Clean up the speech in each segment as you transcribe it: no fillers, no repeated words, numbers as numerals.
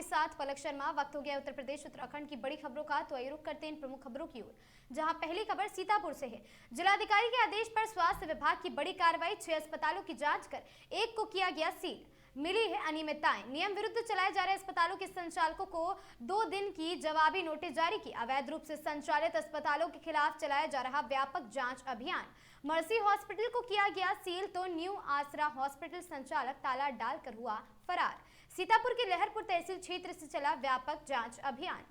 आपके साथ पलक शर्मा। वक्त हो गया उत्तर प्रदेश उत्तराखंड की बड़ी खबरों का, तो आइए रुक करते हैं इन प्रमुख खबरों की ओर, जहां पहली खबर सीतापुर से है। जिलाधिकारी के आदेश पर स्वास्थ्य विभाग की बड़ी कार्रवाई, 6 अस्पतालों की जांच कर एक को किया गया सील। मिली है अनियमितताएं, नियम विरुद्ध चलाए जा रहे अस्पतालों के संचालकों को 2 दिन की जवाबी नोटिस जारी की। अवैध रूप से संचालित अस्पतालों के खिलाफ चलाया जा रहा व्यापक जांच अभियान। मर्सी हॉस्पिटल को किया गया सील, तो न्यू आसरा हॉस्पिटल संचालक ताला डालकर हुआ फरार। सीतापुर के लहरपुर तहसील क्षेत्र से चला व्यापक जांच अभियान।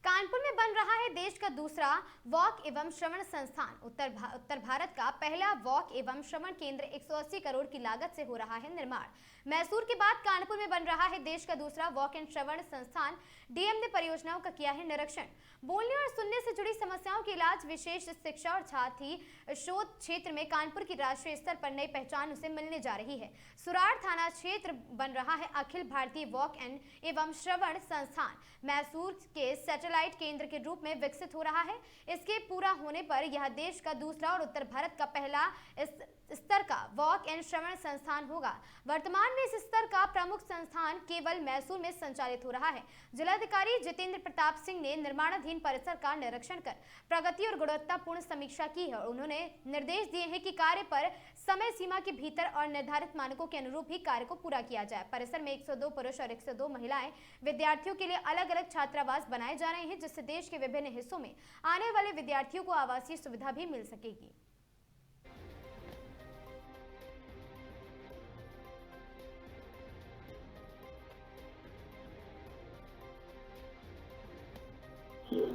कानपुर में बन रहा है देश का दूसरा वॉक एवं श्रवण संस्थान। उत्तर भारत का पहला वॉक एवं श्रवण केंद्र 180 करोड़ की लागत से हो रहा है निर्माण। मैसूर के बाद कानपुर में बन रहा है देश का दूसरा वॉक एंड श्रवण संस्थान। डीएम ने परियोजनाओं का किया है निरीक्षण। बोलने और सुनने से जुड़ी समस्याओं के इलाज, विशेष शिक्षा और साथ ही शोध क्षेत्र में कानपुर की राष्ट्रीय स्तर पर नई पहचान उसे मिलने जा रही है। सुराड़ थाना क्षेत्र बन रहा है अखिल भारतीय वॉक एंड एवं श्रवण संस्थान। मैसूर के सैटेलाइट केंद्र के रूप में विकसित हो रहा है। इसके पूरा होने पर यह देश का दूसरा और उत्तर भारत का पहला इस स्तर का वॉक एंड श्रवण संस्थान होगा। वर्तमान में इस स्तर का प्रमुख संस्थान केवल मैसूर में संचालित हो रहा है। जिलाधिकारी जितेंद्र प्रताप सिंह ने निर्माणाधीन परिसर का निरीक्षण कर प्रगति और गुणवत्तापूर्ण समीक्षा की है और उन्होंने निर्देश दिए हैं कि कार्य पर समय सीमा के भीतर और निर्धारित मानकों के अनुरूप ही कार्य को पूरा किया जाए। परिसर में 102 पुरुष और 102 महिलाएं विद्यार्थियों के लिए अलग अलग छात्रावास बनाए जा रहे हैं, जिससे देश के विभिन्न हिस्सों में आने वाले विद्यार्थियों को आवासीय सुविधा भी मिल सकेगी।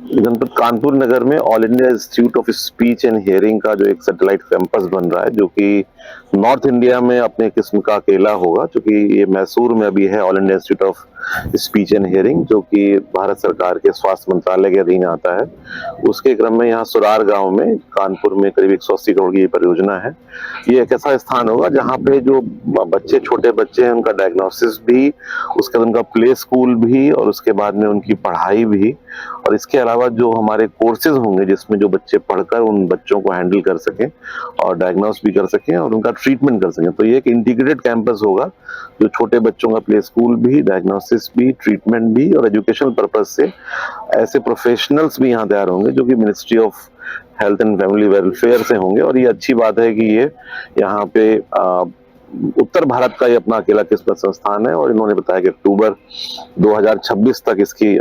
जनपद कानपुर नगर में all India institute of speech and hearing का जो एक सैटेलाइट कैंपस बन रहा है, जो कि नॉर्थ इंडिया में अपने किस्म का अकेला होगा, जो कि ये मैसूर में अभी है all India institute of speech and hearing, जो कि भारत सरकार के स्वास्थ्य मंत्रालय के अधीन आता है। उसके क्रम में यहाँ सुरार गांव में कानपुर में करीब 180 करोड़ की परियोजना है। ये एक ऐसा स्थान होगा जहाँ पे जो बच्चे, छोटे बच्चे हैं, उनका डायग्नोसिस भी, उसके बाद उनका प्ले स्कूल भी, और उसके बाद में उनकी पढ़ाई भी, और इसके अलावा जो हमारे कोर्सेज होंगे जिसमें जो बच्चे पढ़कर उन बच्चों को हैंडल कर सकें और डायग्नोस भी कर सकें और उनका ट्रीटमेंट कर सकें। तो ये एक इंटीग्रेटेड कैंपस होगा, जो छोटे बच्चों का प्ले स्कूल भी, डायग्नोसिस भी, ट्रीटमेंट भी और एजुकेशनल पर्पज से ऐसे प्रोफेशनल्स भी यहाँ तैयार होंगे जो कि ministry of health and family welfare से होंगे। और ये अच्छी बात है कि ये यहाँ पे उत्तर भारत का ये अपना अकेला किस्मत संस्थान है, और इन्होंने बताया कि अक्टूबर 2026 तक इसकी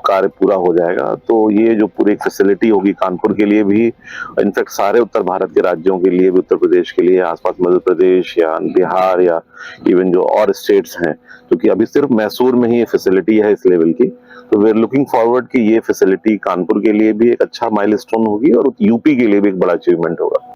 कार्य पूरा हो जाएगा। तो ये जो पूरी फैसिलिटी होगी कानपुर के लिए भी, इनफैक्ट सारे उत्तर भारत के राज्यों के लिए भी, उत्तर प्रदेश के लिए, आसपास मध्य प्रदेश या बिहार या इवन जो और स्टेट्स हैं, क्योंकि अभी सिर्फ मैसूर में ही ये फैसिलिटी है इस लेवल की। तो वी आर लुकिंग फॉरवर्ड कि ये फैसिलिटी कानपुर के लिए भी एक अच्छा माइलस्टोन होगी और यूपी के लिए भी एक बड़ा अचीवमेंट होगा।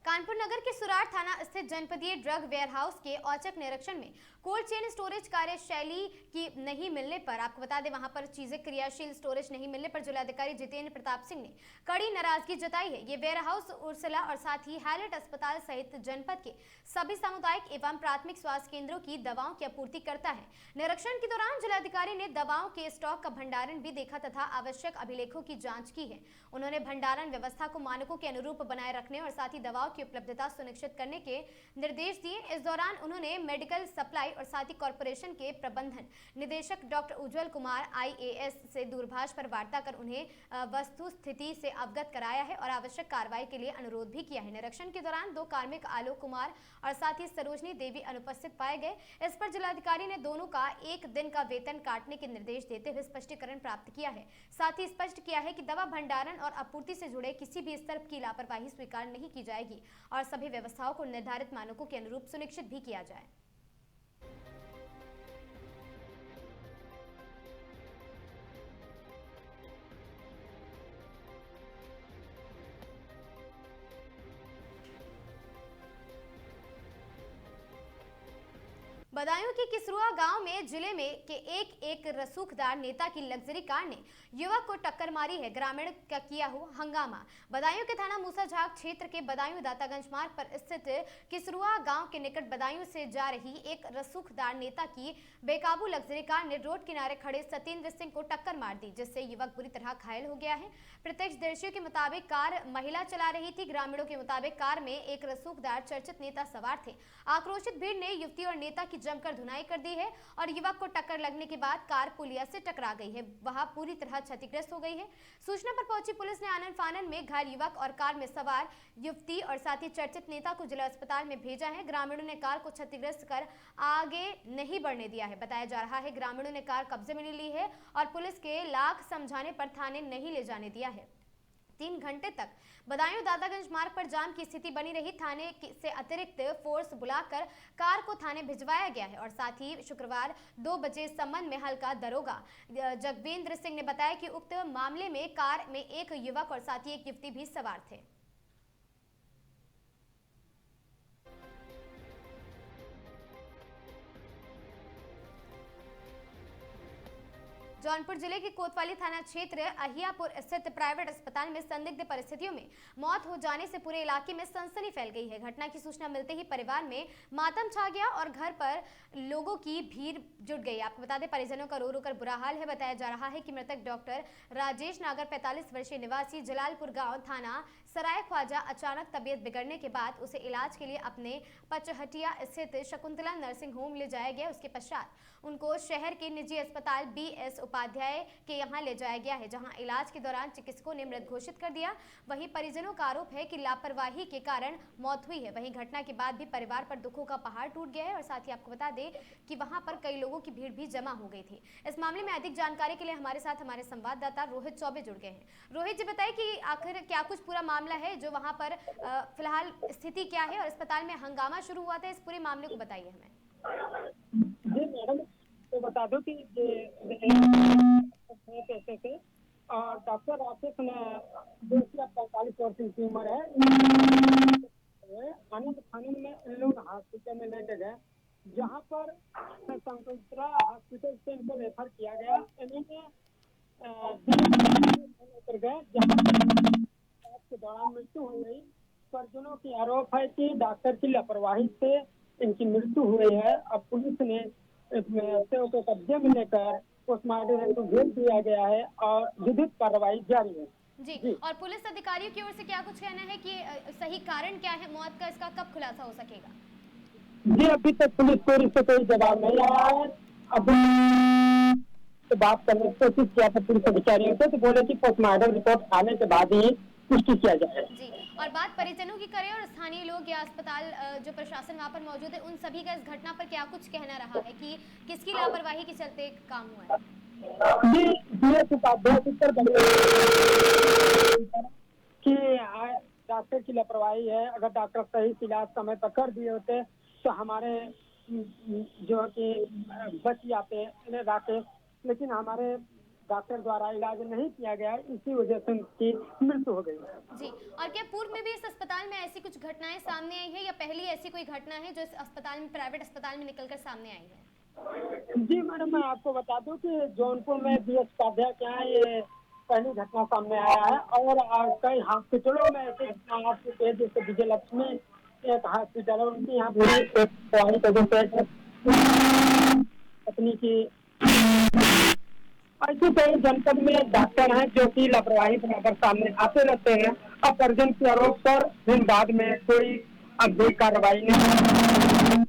कानपुर नगर के सुराड़ थाना स्थित जनपदीय ड्रग वेयरहाउस के औचक निरीक्षण में कोल्ड चेन स्टोरेज कार्यशैली की नहीं मिलने पर, आपको बता दें वहां पर चीजें क्रियाशील स्टोरेज नहीं मिलने पर जिलाधिकारी जितेंद्र प्रताप सिंह ने कड़ी नाराजगी जताई है। ये वेयरहाउस उर्सला और साथ ही हैलेट अस्पताल सहित जनपद के सभी सामुदायिक एवं प्राथमिक स्वास्थ्य केंद्रों की दवाओं की आपूर्ति करता है। निरीक्षण के दौरान जिलाधिकारी ने दवाओं के स्टॉक का भंडारण भी देखा तथा आवश्यक अभिलेखों की जाँच की है। उन्होंने भंडारण व्यवस्था को मानकों के अनुरूप बनाए रखने और साथ ही दवाओं की उपलब्धता सुनिश्चित करने के निर्देश दिए। इस दौरान उन्होंने मेडिकल सप्लाई और साथ ही कॉर्पोरेशन के प्रबंधन निदेशक डॉक्टर उज्जवल कुमार आईएएस से दूरभाष पर वार्ता कर उन्हें वस्तु स्थिति से अवगत कराया है और आवश्यक कार्रवाई के लिए अनुरोध भी किया है। निरीक्षण के दौरान 2 कार्मिक आलोक कुमार और साथ ही सरोजनी देवी अनुपस्थित पाए गए। इस पर जिलाधिकारी ने दोनों का 1 दिन का वेतन काटने के निर्देश देते हुए स्पष्टीकरण प्राप्त किया है। साथ ही स्पष्ट किया है कि दवा भंडारण और आपूर्ति से जुड़े किसी भी स्तर की लापरवाही स्वीकार नहीं की जाएगी और सभी व्यवस्थाओं को निर्धारित मानकों के अनुरूप सुनिश्चित भी किया जाए। बदायूं के किसरुआ गांव में जिले में के एक रसूखदार नेता की लग्जरी कार ने युवक को टक्कर मारी है। ग्रामीण का किया हुआ हंगामा। बदायूं के थाना मूसाझाग क्षेत्र के बदायूं दातागंज मार्ग पर स्थित किसरुआ गांव के निकट बदायूं से जा रही एक रसूखदार नेता की बेकाबू लग्जरी कार ने रोड किनारे खड़े सत्येंद्र सिंह को टक्कर मार दी, जिससे युवक बुरी तरह घायल हो गया है। प्रत्यक्षदर्शियों के मुताबिक कार महिला चला रही थी। ग्रामीणों के मुताबिक कार में एक रसूखदार चर्चित नेता सवार थे। आक्रोशित भीड़ ने युवती और नेता की जमकर धुनाई कर दी है और युवक को टक्कर लगने के बाद कार पुलिया से टकरा गई है, वहां पूरी तरह क्षतिग्रस्त हो गई है। सूचना पर पहुंची पुलिस ने आनन फानन में घायल युवक और कार में सवार युवती और साथ ही चर्चित नेता को जिला अस्पताल में भेजा है। ग्रामीणों ने कार को क्षतिग्रस्त कर आगे नहीं बढ़ने दिया है। बताया जा रहा है ग्रामीणों ने कार कब्जे में ली है और पुलिस के लाख समझाने पर थाने नहीं ले जाने दिया है। 3 घंटे तक बदायूं दातागंज मार्ग पर जाम की स्थिति बनी रही। थाने से अतिरिक्त फोर्स बुलाकर कार को थाने भिजवाया गया है और साथ ही शुक्रवार 2 बजे इस संबंध में हल्का दरोगा जगवेंद्र सिंह ने बताया कि उक्त मामले में कार में एक युवक और साथ ही एक युवती भी सवार थे। जौनपुर जिले के कोतवाली थाना क्षेत्र अहियापुर स्थित प्राइवेट अस्पताल में संदिग्ध परिस्थितियों में मौत हो जाने से पूरे इलाके में सनसनी फैल गई है। घटना की सूचना मिलते ही परिवार में मातम छा गया और घर पर लोगों की भीड़ जुट गई। आपको बता दें, परिजनों का रो रो कर बुरा हाल है। बताया जा रहा है कि मृतक डॉक्टर राजेश नागर 45 वर्षीय निवासी जलालपुर गांव थाना सराय ख्वाजा अचानक तबीयत बिगड़ने के बाद उसे इलाज के लिए अपने पचहटिया स्थित शकुंतला नर्सिंग होम ले जाया गया। उसके पश्चात उनको शहर के निजी अस्पताल BS उपाध्याय के यहां ले जाया गया है, जहां इलाज के दौरान चिकित्सकों ने मृत घोषित कर दिया। वहीं परिजनों का आरोप है कि लापरवाही के कारण मौत हुई है। वहीं घटना के बाद भी परिवार पर दुखों का पहाड़ टूट गया है और साथ ही आपको बता दें कि वहां पर कई लोगों की भीड़ भी जमा हो गई थी। इस मामले में अधिक जानकारी के लिए हमारे साथ हमारे संवाददाता रोहित चौबे जुड़ गए हैं। रोहित जी, बताइए कि आखिर क्या कुछ पूरा मामला है, जो वहां पर फिलहाल स्थिति क्या है और अस्पताल में हंगामा शुरू हुआ था, इस पूरे मामले को बताइए हमें। जी मैडम, तो बता दो कि कैसे थे और डॉक्टर राकेश ने 45 वर्ष की उम्र है। आनंद फानन में इन लोग हॉस्पिटल में लेके गए, जहाँ पर शकुंतला हॉस्पिटल से इनको रेफर किया गया। इन्होंने गए जहाँ के दौरान मृत्यु हो गई। परिजनों की आरोप है कि डॉक्टर की लापरवाही से इनकी मृत्यु हुई है। अब पुलिस ने शव को कब्जे में लेकर पोस्टमार्टम को भेज दिया गया है और विधिक कार्रवाई जारी है। जी, और पुलिस अधिकारियों की ओर से क्या कुछ कहना है कि सही कारण क्या है मौत का, इसका कब खुलासा हो सकेगा? जी, अभी तक पुलिस की ओर से कोई जवाब नहीं आया है। अभी तो बात करने की कोशिश किया था पुलिस अधिकारियों से, तो बोले कि पोस्टमार्टम रिपोर्ट आने के बाद ही पुष्टि किया जाए। जी, और बात परिजनों की करें और स्थानीय लोग या अस्पताल जो प्रशासन वहाँ पर मौजूद है, उन सभी का इस घटना पर क्या कुछ कहना रहा है कि किसकी लापरवाही के चलते काम हुआ है? जी, कि डॉक्टर की लापरवाही है। अगर डॉक्टर सही इलाज समय पर कर दिए होते तो हमारे जो कि बच जाते राकेश, लेकिन हमारे डॉक्टर द्वारा इलाज नहीं किया गया, इसी वजह से उनकी मृत्यु हो गई। जी, और क्या पूर्व में भी इस अस्पताल में ऐसी कुछ घटनाएं सामने आई है या पहली ऐसी कोई घटना है जो इस अस्पताल में, प्राइवेट अस्पताल में निकलकर सामने आई है? जी मैडम, मैं आपको बता दूं कि जौनपुर में BS उपाध्याय के यहाँ ये पहली घटना सामने आया है और कई हॉस्पिटलों में ऐसे घटना आ चुके हैं, जैसे विजयलक्ष्मी एक हॉस्पिटल है, उनकी यहाँ पत्नी की ऐसे कई जनपद में डॉक्टर हैं जो कि लापरवाही बराबर सामने आते रहते हैं। अब परिजन के आरोप पर फिर बाद में कोई अभी कार्रवाई नहीं।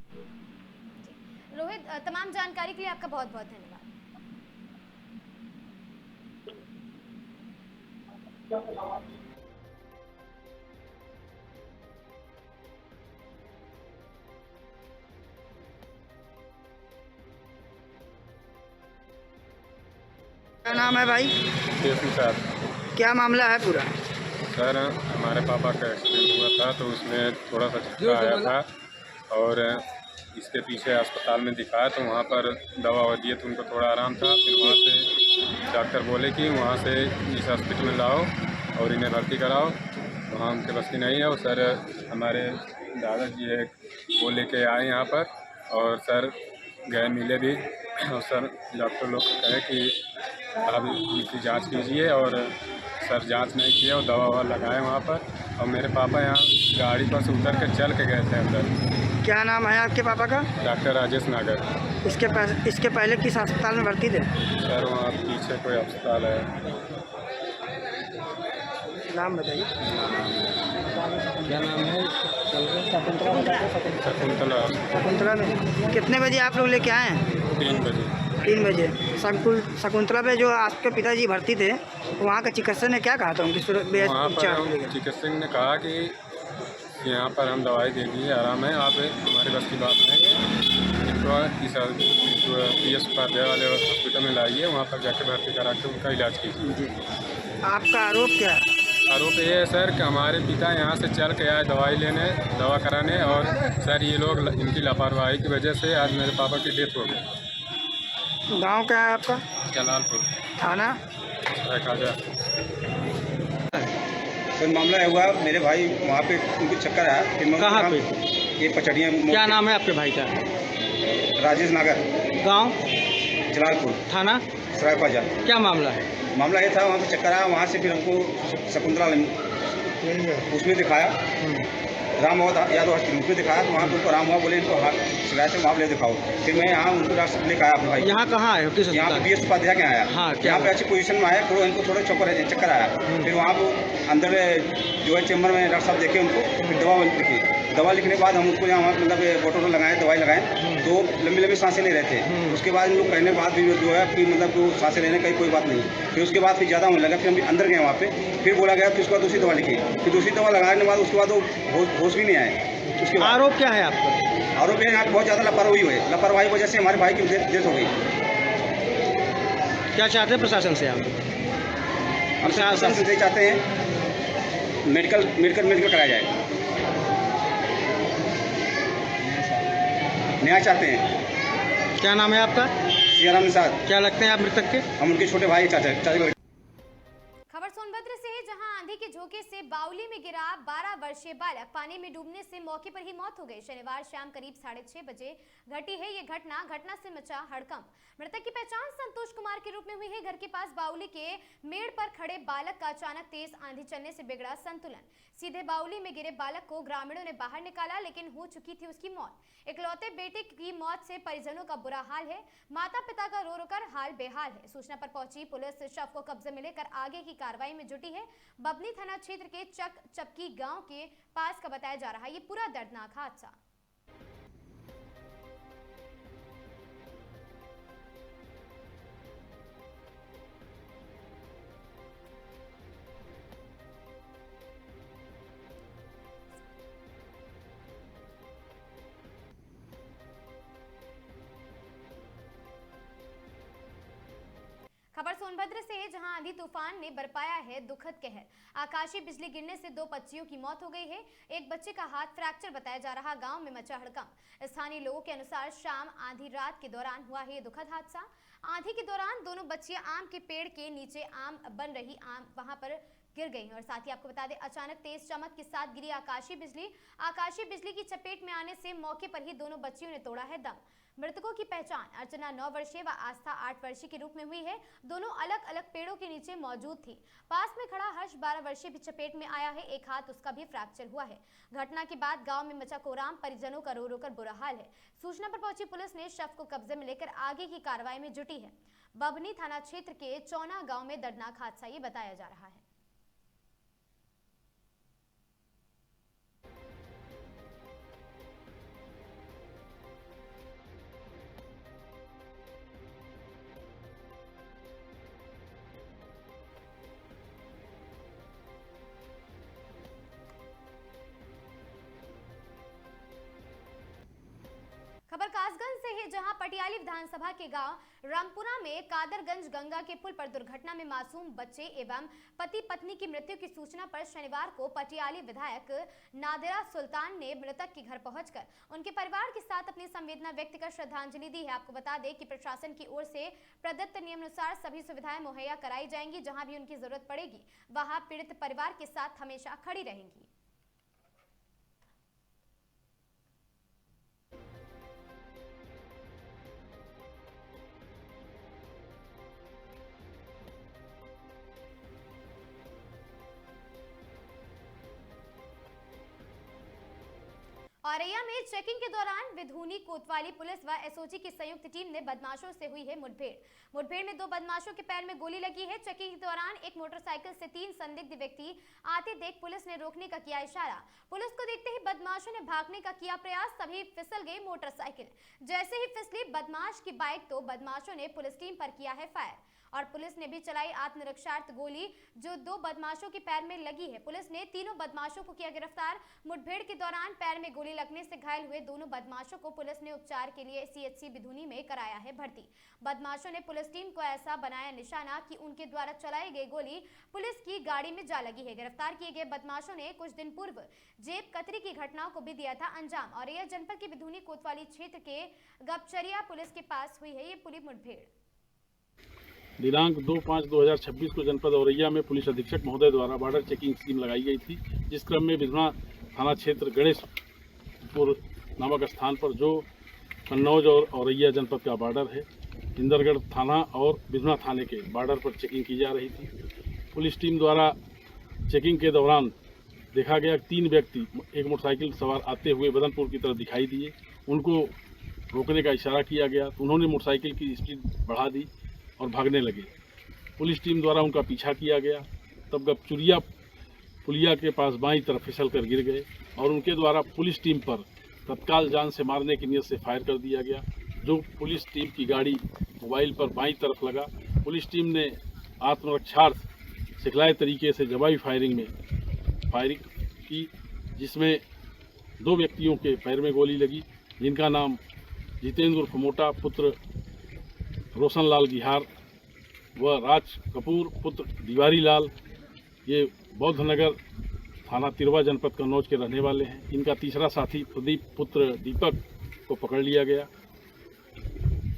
रोहित, तमाम जानकारी के लिए आपका बहुत बहुत धन्यवाद। क्या नाम है भाई? केसू सर। क्या मामला है पूरा? सर, हमारे पापा का एक्सीडेंट हुआ था तो उसमें थोड़ा सा झटका आया था और इसके पीछे अस्पताल में दिखाया तो वहाँ पर दवा दिए तो उनको थोड़ा आराम था। फिर वहाँ से डॉक्टर बोले कि वहाँ से इस हॉस्पिटल में लाओ और इन्हें भर्ती कराओ। वहाँ उनके बस की नहीं है। और सर, हमारे दादाजी है वो लेके आए यहाँ पर और सर गए मिले भी और सर डॉक्टर लोग कहे कि आप इसकी जांच कीजिए और सर जांच नहीं किए और दवा ववा लगाए वहाँ पर। और मेरे पापा यहाँ गाड़ी पर से उतर के चल के गए थे अंदर। क्या नाम है आपके पापा का? डॉक्टर राजेश नागर। इसके पहले किस अस्पताल में भर्ती थे? सर वहाँ पीछे कोई अस्पताल है। नाम बताइए। क्या नाम है? शकुंतला में। कितने बजे आप लोग लेके आए हैं? 3 बजे। 3 बजे। शकुंतला पे जो आपके पिताजी भर्ती थे, वहाँ का चिकित्सक ने क्या कहा था उनकी वहाँ पर चिकित्सक ने कहा कि यहाँ पर हम दवाई दे दिए, आराम है, आप हमारे बस की बात नहीं, इनको इस PS उपाध्याय वाले हॉस्पिटल में लाइए, वहाँ पर जाकर भर्ती करा के उनका इलाज कीजिए। आपका आरोप क्या है? आरोप ये है सर कि हमारे पिता यहाँ से चल के आए दवाई लेने, दवा कराने, और सर ये लोग इनकी लापरवाही की वजह से आज मेरे पापा की डेथ हो गई। गांव क्या है आपका? जलालपुर थाना? खाजा। सर मामला हुआ मेरे भाई वहाँ पे उनको चक्कर आया। कहाँ पे? ये पचड़िया। क्या नाम है आपके भाई का? राजेश नागर। गांव? जलालपुर। थाना? सरायख्वाजा। क्या मामला है? मामला ये था, वहाँ पे चक्कर आया, वहाँ से फिर हमको शकुंतला उसमें दिखाया, राम यादव हॉस्पिटल उसमें दिखाया, तो वहाँ पे उनको आराम हुआ, बोले इनको शिकायत है वहाँ ले दिखाओ। फिर मैं यहाँ उनको डॉक्टर लेकर आया अपने भाई। यहाँ कहाँ आए हो? किस यहाँ अस्पताल? PS उपाध्याय के आया। हाँ, यहाँ पे अच्छी पोजीशन में आया, थोड़ा इनको थोड़ा चक्कर आया। फिर वहाँ पे अंदर जो है चैम्बर में डॉक्टर साहब देखे उनको, फिर दवा लिखी। दवा लिखने के बाद हम उनको यहाँ मतलब बोटल लगाए, दवाई लगाए, तो लंबी लंबी सांसें ले रहे थे। उसके बाद इन लोग करने के बाद भी जो है कि मतलब तो सांसें लेने का कोई बात नहीं। फिर उसके बाद फिर ज़्यादा होने लगा, फिर हम अंदर गए वहाँ पे, फिर बोला गया, फिर उसके बाद दूसरी दवा लिखी, फिर दूसरी दवा लगाने के बाद उसके बाद वो होश भी नहीं आए। उसके बाद आरोप क्या है आपका? आरोप है यहाँ बहुत ज़्यादा लापरवाही हुई है, लापरवाही वजह से हमारे भाई की डेथ हो गई। क्या चाहते हैं प्रशासन से आप? हम प्रशासन से यही चाहते हैं मेडिकल कराया जाए, न्याय चाहते हैं। क्या नाम है आपका? सियाराम निषाद। क्या लगते हैं आप मृतक के? हम उनके छोटे भाई चाचा। खबर सोनभद्र से है, जहां आंधी के झोंके से बावली में गिरा 12 वर्षीय बालक पानी में डूबने से मौके पर ही मौत हो गई। शनिवार शाम करीब 6:30 बजे घटी है ये घटना से मचा हड़कंप। मृतक की पहचान संतोष कुमार के रूप में हुई है। घर के पास बावली के मेड़ पर खड़े बालक का अचानक तेज आंधी चलने से बिगड़ा संतुलन। सीधे बावली में गिरे बालक को ग्रामीणों ने बाहर निकाला, लेकिन हो चुकी थी उसकी मौत। इकलौते बेटे की मौत से परिजनों का बुरा हाल है। माता पिता का रो कर हाल बेहाल है। सूचना पर पहुंची पुलिस शव को कब्जे में लेकर आगे की कार्रवाई में जुटी है। बबनी थाना क्षेत्र के चपकी गांव के पास का बताया जा रहा है ये पूरा दर्दनाक हादसा। खबर सोनभद्र से है, जहां आंधी तूफान ने बरपाया है दुखद कहर। आकाशीय बिजली गिरने से 2 बच्चियों की मौत हो गई है। एक बच्चे का हाथ फ्रैक्चर बताया जा रहा। गांव में मचा हड़कंप। स्थानीय लोगों के अनुसार शाम आधी रात के दौरान हुआ है ये दुखद हादसा। आंधी के दौरान दोनों बच्चियां आम के पेड़ के नीचे आम बन रही आम वहां पर गिर गई। और साथ ही आपको बता दें, अचानक तेज चमक के साथ गिरी आकाशीय बिजली की चपेट में आने से मौके पर ही दोनों बच्चियों ने तोड़ा है दम। मृतकों की पहचान अर्चना 9 वर्षीय व आस्था 8 वर्षीय के रूप में हुई है। दोनों अलग अलग पेड़ों के नीचे मौजूद थी। पास में खड़ा हर्ष 12 वर्षीय भी चपेट में आया है। एक हाथ उसका भी फ्रैक्चर हुआ है। घटना के बाद गांव में मचा कोहराम। परिजनों का रो कर बुरा हाल है। सूचना पर पहुंची पुलिस ने शव को कब्जे में लेकर आगे की कार्रवाई में जुटी है। बबनी थाना क्षेत्र के चौना गांव में दर्दनाक हादसा ये बताया जा रहा है। खबर कासगंज से है, जहां पटियाली विधानसभा के गांव रामपुरा में कादरगंज गंगा के पुल पर दुर्घटना में मासूम बच्चे एवं पति पत्नी की मृत्यु की सूचना पर शनिवार को पटियाली विधायक नादिरा सुल्तान ने मृतक के घर पहुंचकर उनके परिवार के साथ अपनी संवेदना व्यक्त कर श्रद्धांजलि दी है। आपको बता दें कि प्रशासन की ओर से प्रदत्त नियमानुसार सभी सुविधाएं मुहैया कराई जाएंगी। जहां भी उनकी जरूरत पड़ेगी वहां पीड़ित परिवार के साथ हमेशा खड़ी रहेंगी। औरैया में चेकिंग के दौरान विधूनी कोतवाली पुलिस व एसओजी की संयुक्त टीम ने बदमाशों से हुई है मुठभेड़ में 2 बदमाशों के पैर में गोली लगी है। चेकिंग के दौरान एक मोटरसाइकिल से 3 संदिग्ध व्यक्ति आते देख पुलिस ने रोकने का किया इशारा। पुलिस को देखते ही बदमाशों ने भागने का किया प्रयास, तभी फिसल गई मोटरसाइकिल। जैसे ही फिसली बदमाश की बाइक तो बदमाशों ने पुलिस टीम पर किया है फायर और पुलिस ने भी चलाई आत्मरक्षार्थ गोली जो 2 बदमाशों के पैर में लगी है। पुलिस ने तीनों बदमाशों को किया गिरफ्तार। मुठभेड़ के दौरान पैर में गोली लगने से घायल हुए दोनों बदमाशों को पुलिस ने उपचार के लिए सीएचसी बिधूनी में कराया है भर्ती। बदमाशों ने पुलिस टीम को ऐसा बनाया निशाना कि उनके द्वारा चलाई गई गोली पुलिस की गाड़ी में जा लगी है। गिरफ्तार किए गए बदमाशों ने कुछ दिन पूर्व जेब कतरी की घटनाओं को भी दिया था अंजाम और यह जनपद के बिधूनी कोतवाली क्षेत्र के गपचरिया पुलिस के पास हुई है ये पुलिस मुठभेड़। दिनांक 2/5/2026 को जनपद औरैया में पुलिस अधीक्षक महोदय द्वारा बॉर्डर चेकिंग स्कीम लगाई गई थी, जिस क्रम में बिधुना थाना क्षेत्र गणेशपुर नामक स्थान पर जो कन्नौज और औरैया जनपद का बॉर्डर है, इंदरगढ़ थाना और बिधुना थाने के बॉर्डर पर चेकिंग की जा रही थी। पुलिस टीम द्वारा चेकिंग के दौरान देखा गया 3 व्यक्ति एक मोटरसाइकिल सवार आते हुए बदनपुर की तरफ दिखाई दिए। उनको रोकने का इशारा किया गया तो उन्होंने मोटरसाइकिल की स्पीड बढ़ा दी और भागने लगे। पुलिस टीम द्वारा उनका पीछा किया गया, तब गपचुरिया पुलिया के पास बाईं तरफ फिसल कर गिर गए और उनके द्वारा पुलिस टीम पर तत्काल जान से मारने की नीयत से फायर कर दिया गया, जो पुलिस टीम की गाड़ी मोबाइल पर बाईं तरफ लगा। पुलिस टीम ने आत्मरक्षार्थ सिखलाए तरीके से जवाबी फायरिंग की, जिसमें 2 व्यक्तियों के पैर में गोली लगी, जिनका नाम जितेंद्र उर्फ मोटा पुत्र रोशनलाल गिहार व राज कपूर पुत्र दीवारी लाल, ये बौद्धनगर थाना तिरवा जनपद कन्नौज के रहने वाले हैं। इनका तीसरा साथी प्रदीप पुत्र दीपक को पकड़ लिया गया।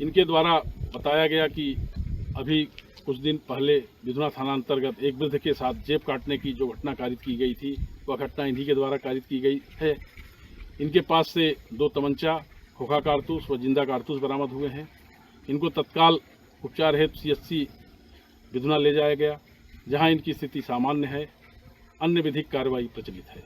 इनके द्वारा बताया गया कि अभी कुछ दिन पहले बिधुना थाना अंतर्गत एक वृद्ध के साथ जेब काटने की जो घटना कारित की गई थी, वह घटना इन्हीं के द्वारा कारित की गई है। इनके पास से 2 तमंचा, खोखा कारतूस व जिंदा कारतूस बरामद हुए हैं। इनको तत्काल उपचार हेतु सीएचसी बिधुना ले जाया गया, जहां इनकी स्थिति सामान्य है। अन्य विधिक कार्रवाई प्रचलित है।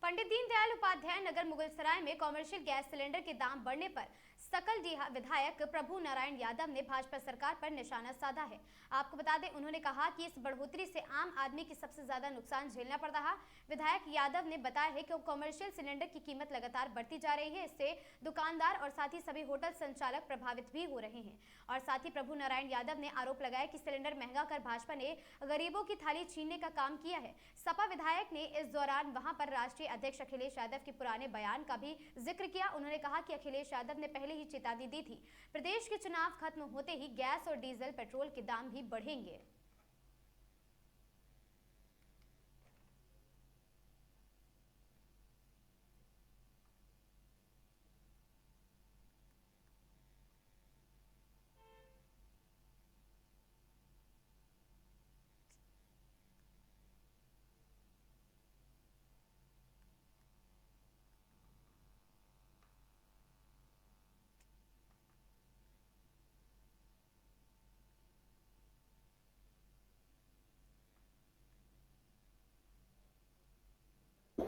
पंडित दीनदयाल उपाध्याय नगर मुगलसराय में कॉमर्शियल गैस सिलेंडर के दाम बढ़ने पर सकल विधायक प्रभु नारायण यादव ने भाजपा सरकार पर निशाना साधा है। आपको बता दें, उन्होंने कहा कि इस बढ़ोतरी से आम आदमी की सबसे ज्यादा नुकसान झेलना पड़ रहा। विधायक यादव ने बताया है कि कॉमर्शियल सिलेंडर की कीमत लगातार बढ़ती जा रही है, इससे दुकानदार और साथ ही सभी होटल संचालक प्रभावित भी हो रहे हैं। और साथ ही प्रभु नारायण यादव ने आरोप लगाया कि सिलेंडर महंगा कर भाजपा ने गरीबों की थाली छीनने का काम किया है। सपा विधायक ने इस दौरान वहां पर राष्ट्रीय अध्यक्ष अखिलेश यादव के पुराने बयान का भी जिक्र किया। उन्होंने कहा कि अखिलेश यादव ने पहले ही चेतावनी दी थी, प्रदेश के चुनाव खत्म होते ही गैस और डीजल पेट्रोल के दाम भी बढ़ेंगे।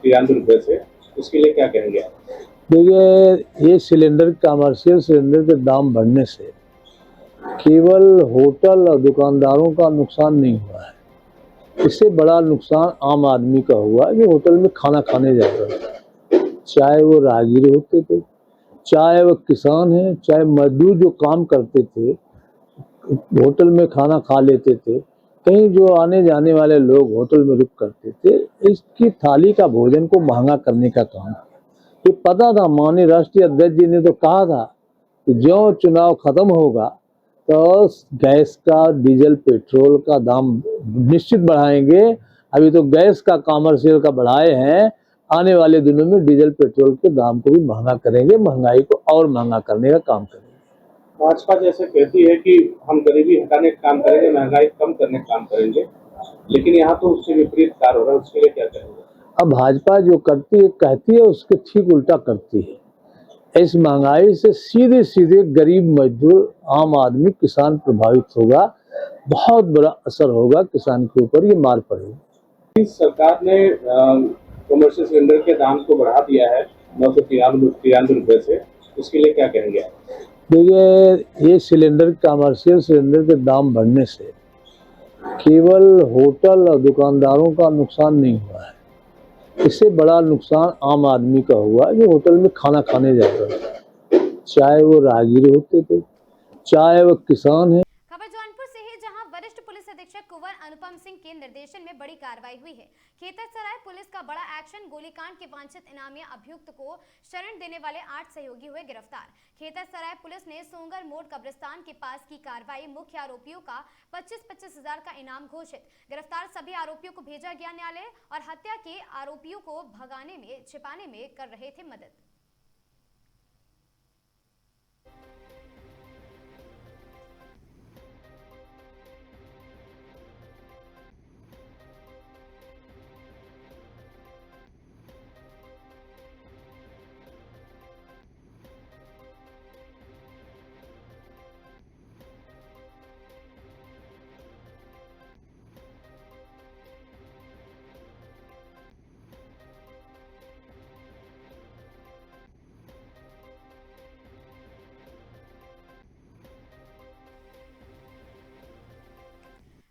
₹93 से, उसके लिए क्या कहेंगे आप? देखिए, ये सिलेंडर कमर्शियल सिलेंडर के दाम बढ़ने से केवल होटल और दुकानदारों का नुकसान नहीं हुआ है, इससे बड़ा नुकसान आम आदमी का हुआ जो होटल में खाना खाने जा रहा था। चाहे वो राहगीर होते थे, चाहे वो किसान हैं, चाहे मजदूर जो काम करते थे, होटल में खाना खा लेते थे। कहीं जो आने जाने वाले लोग होटल में रुक करते थे, इसकी थाली का भोजन को महंगा करने का काम। ये पता था, माननीय राष्ट्रीय अध्यक्ष जी ने तो कहा था कि जो चुनाव खत्म होगा तो गैस का, डीजल, पेट्रोल का दाम निश्चित बढ़ाएंगे। अभी तो गैस का, कॉमर्शियल का बढ़ाए हैं, आने वाले दिनों में डीजल पेट्रोल के दाम को भी महंगा करेंगे, महंगाई को और महंगा करने का काम करेंगे। भाजपा जैसे कहती है कि हम गरीबी हटाने का काम करेंगे, महंगाई कम करने का काम करेंगे, लेकिन यहाँ तो उससे विपरीत कार्य हो रहा है, उसके लिए क्या करेंगे? अब भाजपा जो करती है, कहती है, उसके ठीक उल्टा करती है। इस महंगाई से सीधे सीधे गरीब मजदूर आम आदमी किसान प्रभावित होगा, बहुत बड़ा असर होगा किसान के ऊपर, ये मार पड़ेगी। सरकार ने कमर्शियल सिलेंडर के दाम को बढ़ा दिया है 993 रुपए से, इसके लिए क्या कहेंगे आप? देखिए, ये सिलेंडर कमर्शियल सिलेंडर के दाम बढ़ने से केवल होटल और दुकानदारों का नुकसान नहीं हुआ है, इससे बड़ा नुकसान आम आदमी का हुआ जो होटल में खाना खाने जाता था, चाहे वो राहगीर होते थे, चाहे वो किसान है। खबर जौनपुर से है, जहां वरिष्ठ पुलिस अधीक्षक कुंवर अनुपम सिंह के निर्देशन में बड़ी कार्रवाई हुई है। खेतरसराय पुलिस का बड़ा एक्शन, गोलीकांड के वांछित इनामिया अभियुक्त को शरण देने वाले 8 सहयोगी हुए गिरफ्तार। खेतरसराय पुलिस ने सोंगर मोड़ कब्रिस्तान के पास की कार्रवाई, मुख्य आरोपियों का 25-25 हजार का इनाम घोषित। गिरफ्तार सभी आरोपियों को भेजा गया न्यायालय और हत्या के आरोपियों को भगाने में छिपाने में कर रहे थे मदद।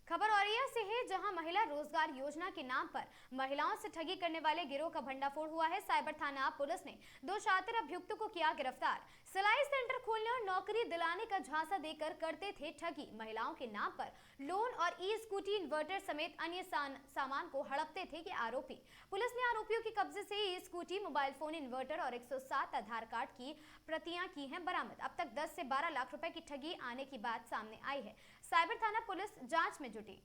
खबर औरैया से है, जहां महिला रोजगार योजना के नाम पर महिलाओं से ठगी करने वाले गिरोह का भंडाफोड़ हुआ है। साइबर थाना पुलिस ने 2 शातिर अभियुक्तों को किया गिरफ्तार। सिलाई सेंटर खोलने और नौकरी दिलाने का झांसा देकर करते थे ठगी। महिलाओं के नाम पर लोन और ई-स्कूटी, इन्वर्टर समेत अन्य सामान को हड़पते थे ये आरोपी। पुलिस ने आरोपियों के कब्जे से ई-स्कूटी, मोबाइल फोन, इन्वर्टर और 107 आधार कार्ड की प्रतियां की हैं बरामद। अब तक 10 से 12 लाख रुपए की ठगी आने की बात सामने आई है। साइबर थाना पुलिस जांच में जुटी।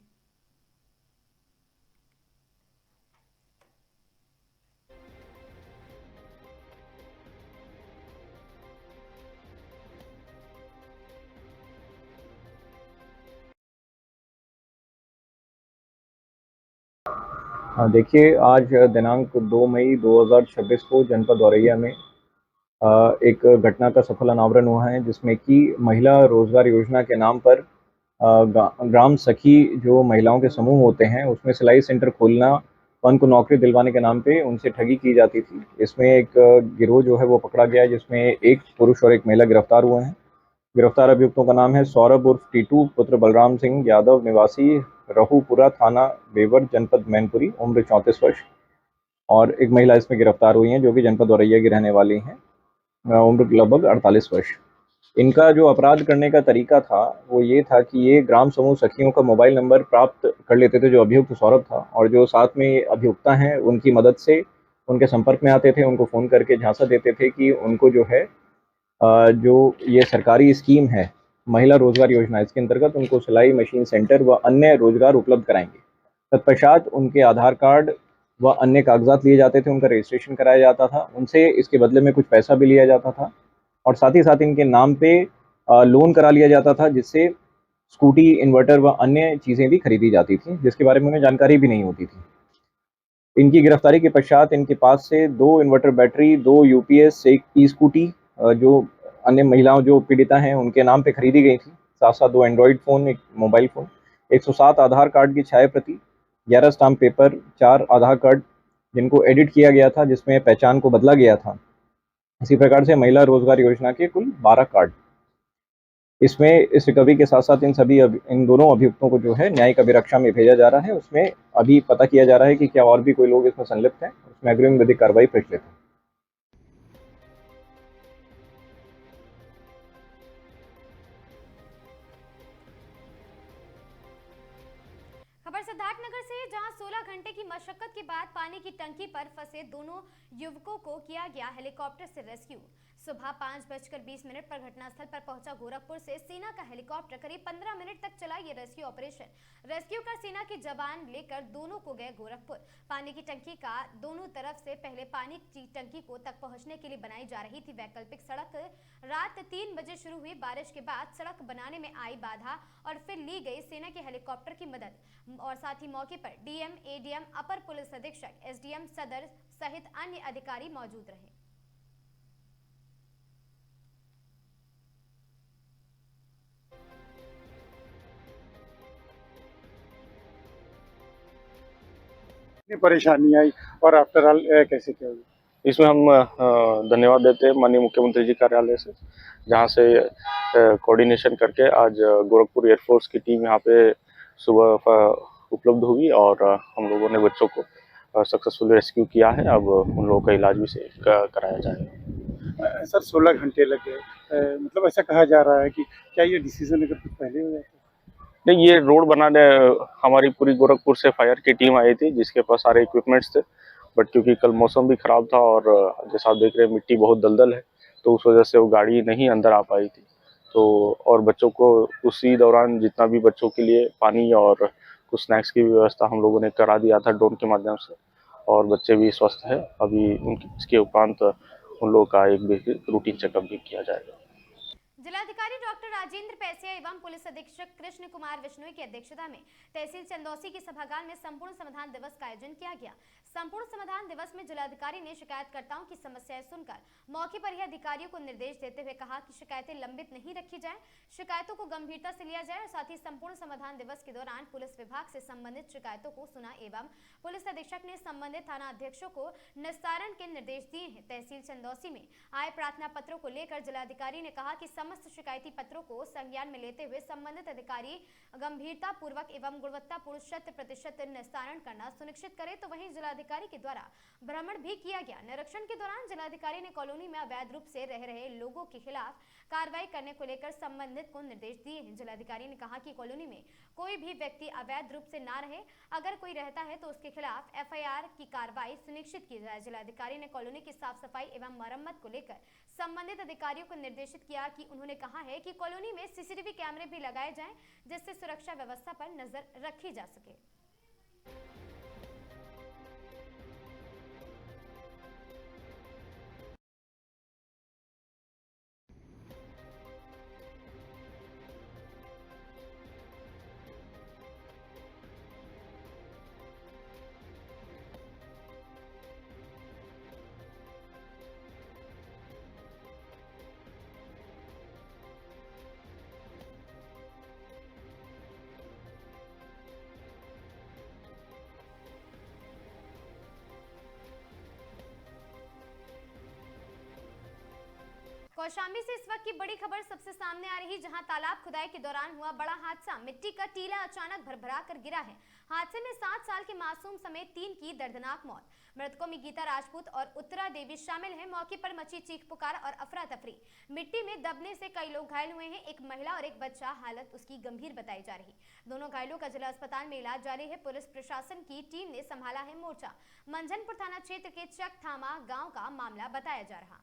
हाँ, देखिए, आज दिनांक 2 मई 2026 को जनपद औरैया में एक घटना का सफल अनावरण हुआ है, जिसमें कि महिला रोजगार योजना के नाम पर ग्राम सखी जो महिलाओं के समूह होते हैं, उसमें सिलाई सेंटर खोलना, उनको नौकरी दिलवाने के नाम पे उनसे ठगी की जाती थी। इसमें एक गिरोह जो है वो पकड़ा गया है, जिसमें एक पुरुष और एक महिला गिरफ्तार हुए हैं। गिरफ्तार अभियुक्तों का नाम है सौरभ उर्फ टीटू, पुत्र बलराम सिंह यादव, निवासी रहूपुरा, थाना बेवर, जनपद मैनपुरी, उम्र 34 वर्ष। और एक महिला इसमें गिरफ्तार हुई हैं, जो कि जनपद औरैया की रहने वाली हैं, उम्र लगभग 48 वर्ष। इनका जो अपराध करने का तरीका था वो ये था कि ये ग्राम समूह सखियों का मोबाइल नंबर प्राप्त कर लेते थे, जो अभियुक्त सौरभ था, और जो साथ में अभियुक्ता हैं उनकी मदद से उनके संपर्क में आते थे, उनको फ़ोन करके झांसा देते थे कि उनको जो है जो ये सरकारी स्कीम है महिला रोजगार योजना, इसके अंतर्गत उनको सिलाई मशीन सेंटर व अन्य रोजगार उपलब्ध कराएंगे। तत्पश्चात उनके आधार कार्ड व अन्य कागजात लिए जाते थे, उनका रजिस्ट्रेशन कराया जाता था, उनसे इसके बदले में कुछ पैसा भी लिया जाता था, और साथ ही साथ इनके नाम पे लोन करा लिया जाता था, जिससे स्कूटी, इन्वर्टर व अन्य चीज़ें भी खरीदी जाती थी, जिसके बारे में उन्हें जानकारी भी नहीं होती थी। इनकी गिरफ्तारी के पश्चात इनके पास से 2 इन्वर्टर बैटरी, 2 यूपीएस, 1 ई-स्कूटी जो अन्य महिलाओं जो पीड़िता हैं उनके नाम पे खरीदी गई थी, साथ साथ 2 एंड्रॉयड फ़ोन, 1 मोबाइल फ़ोन, 107 आधार कार्ड की छायाप्रति, 11 स्टाम्प पेपर, 4 आधार कार्ड जिनको एडिट किया गया था, जिसमें पहचान को बदला गया था। इसी प्रकार से महिला रोजगार योजना के कुल 12 कार्ड। इसमें इस रिकवरी के साथ साथ इन दोनों अभियुक्तों को जो है न्यायिक अभिरक्षा में भेजा जा रहा है। उसमें अभी पता किया जा रहा है कि क्या और भी कोई लोग इसमें संलिप्त हैं, उसमें अग्रिम विधिक कार्रवाई प्रचलित है। खबर सिद्धार्थनगर से, जहां 16 घंटे की मशक्कत के बाद पानी की टंकी पर फंसे दोनों युवकों को किया गया हेलीकॉप्टर से रेस्क्यू। सुबह 5:20 पर घटनास्थल पर पहुंचा गोरखपुर से सेना का हेलीकॉप्टर। करीब 15 मिनट तक चला ये रेस्क्यू ऑपरेशन। रेस्क्यू कर सेना के जवान लेकर दोनों को गए गोरखपुर। पानी की टंकी का दोनों तरफ से पहले पानी की टंकी को तक पहुंचने के लिए बनाई जा रही थी वैकल्पिक सड़क। रात 3 बजे शुरू हुई बारिश के बाद सड़क बनाने में आई बाधा और फिर ली गई सेना के हेलीकॉप्टर की मदद। और साथ ही मौके पर डीएम, एडीएम, अपर पुलिस अधीक्षक, एसडीएम सदर सहित अन्य अधिकारी मौजूद रहे। परेशानी आई और आफ्टर ऑल कैसे क्या हुआ? इसमें हम धन्यवाद देते हैं माननीय मुख्यमंत्री जी कार्यालय से, जहां से कोऑर्डिनेशन करके आज गोरखपुर एयरफोर्स की टीम यहाँ पे सुबह उपलब्ध हुई और हम लोगों ने बच्चों को सक्सेसफुली रेस्क्यू किया है। अब उन लोगों का इलाज भी से कराया जाएगा। सर 16 घंटे लग गए, मतलब ऐसा कहा जा रहा है कि क्या ये डिसीजन अगर कुछ पहले हो जाता? नहीं, ये रोड बनाने हमारी पूरी गोरखपुर से फायर की टीम आई थी जिसके पास सारे इक्विपमेंट्स थे, बट क्योंकि कल मौसम भी खराब था और जैसा आप देख रहे हैं मिट्टी बहुत दलदल है, तो उस वजह से वो गाड़ी नहीं अंदर आ पाई थी। तो और बच्चों को उसी दौरान जितना भी बच्चों के लिए पानी और कुछ स्नैक्स की व्यवस्था हम लोगों ने करा दिया था ड्रोन के माध्यम से, और बच्चे भी स्वस्थ है। अभी उनकी इसके उपरांत उन लोगों का एक रूटीन चेकअप भी किया जाएगा। जिलाधिकारी डॉक्टर राजेंद्र पैसिया एवं पुलिस अधीक्षक कृष्ण कुमार विश्नोई की अध्यक्षता में तहसील चंदौसी की सभागार में संपूर्ण समाधान दिवस का आयोजन किया गया। संपूर्ण समाधान दिवस में जिलाधिकारी ने शिकायतकर्ताओं की समस्याएं सुनकर मौके पर ही अधिकारियों को निर्देश देते हुए कहा कि शिकायतें लंबित नहीं रखी जाए, शिकायतों को गंभीरता से लिया जाए और साथ ही संपूर्ण समाधान दिवस के दौरान पुलिस विभाग से संबंधित शिकायतों को सुना एवं पुलिस अधीक्षक ने संबंधित थाना अध्यक्षों को निस्तारण के निर्देश दिए हैं। तहसील चंदौसी में आए प्रार्थना पत्रों को लेकर जिलाधिकारी ने कहा कि समस्त शिकायती पत्रों को संज्ञान में लेते हुए संबंधित अधिकारी गंभीरता पूर्वक एवं गुणवत्तापूर्ण 100% निस्तारण करना सुनिश्चित करे। तो वहीं जिलाधिकारी के द्वारा भ्रमण भी किया गया। निरीक्षण के दौरान जिलाधिकारी ने कॉलोनी में अवैध रूप से रह रहे लोगों के खिलाफ कार्रवाई करने को लेकर संबंधित को निर्देश दिए हैं। जिलाधिकारी ने कहा कि कॉलोनी में कोई भी व्यक्ति अवैध रूप से ना रहे, अगर कोई रहता है तो उसके खिलाफ FIR की कार्रवाई सुनिश्चित की जाए। जिलाधिकारी ने कॉलोनी की साफ सफाई एवं मरम्मत को लेकर संबंधित अधिकारियों को निर्देशित किया कि उन्होंने कहा है कि कॉलोनी में CCTV कैमरे भी लगाए जाएं, जिससे सुरक्षा व्यवस्था पर नजर रखी जा सके। कौशाम्बी से इस वक्त की बड़ी खबर सबसे सामने आ रही, जहां तालाब खुदाई के दौरान हुआ बड़ा हादसा। मिट्टी का टीला अचानक भरभरा कर गिरा है। हादसे में 7 साल के मासूम समेत 3 की दर्दनाक मौत। मृतकों में गीता राजपूत और उत्तरा देवी शामिल हैं। मौके पर मची चीख पुकार और अफरा तफरी। मिट्टी में दबने से कई लोग घायल हुए हैं। एक महिला और एक बच्चा, हालत उसकी गंभीर बताई जा रही। दोनों घायलों का जिला अस्पताल में इलाज जारी है। पुलिस प्रशासन की टीम ने संभाला है मोर्चा। मंझनपुर थाना क्षेत्र के चकथामा गाँव का मामला बताया जा रहा।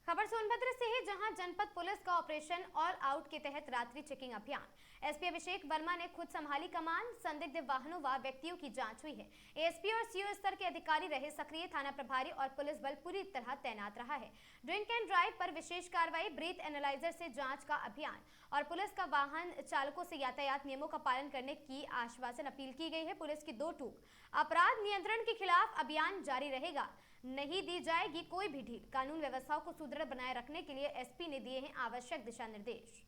खबर सोनभद्र से है, जहां जनपद पुलिस का ऑपरेशन ऑल आउट के तहत रात्रि चेकिंग अभियान। SP अभिषेक वर्मा ने खुद संभाली कमान। संदिग्ध वाहनों व व्यक्तियों की जांच हुई है। ASP और CO स्तर के अधिकारी रहे सक्रिय। थाना प्रभारी और पुलिस बल पूरी तरह तैनात रहा है। ड्रिंक एंड ड्राइव पर विशेष कार्रवाई, ब्रीथ एनालाइजर से जांच का अभियान और पुलिस का वाहन चालकों से यातायात नियमों का पालन करने की आश्वासन अपील की गई है। पुलिस की 2 टूक। अपराध नियंत्रण के खिलाफ अभियान जारी रहेगा, नहीं दी जाएगी कोई भी ढील। कानून व्यवस्थाओं को सुदृढ़ बनाए रखने के लिए SP ने दिए हैं आवश्यक दिशा निर्देश।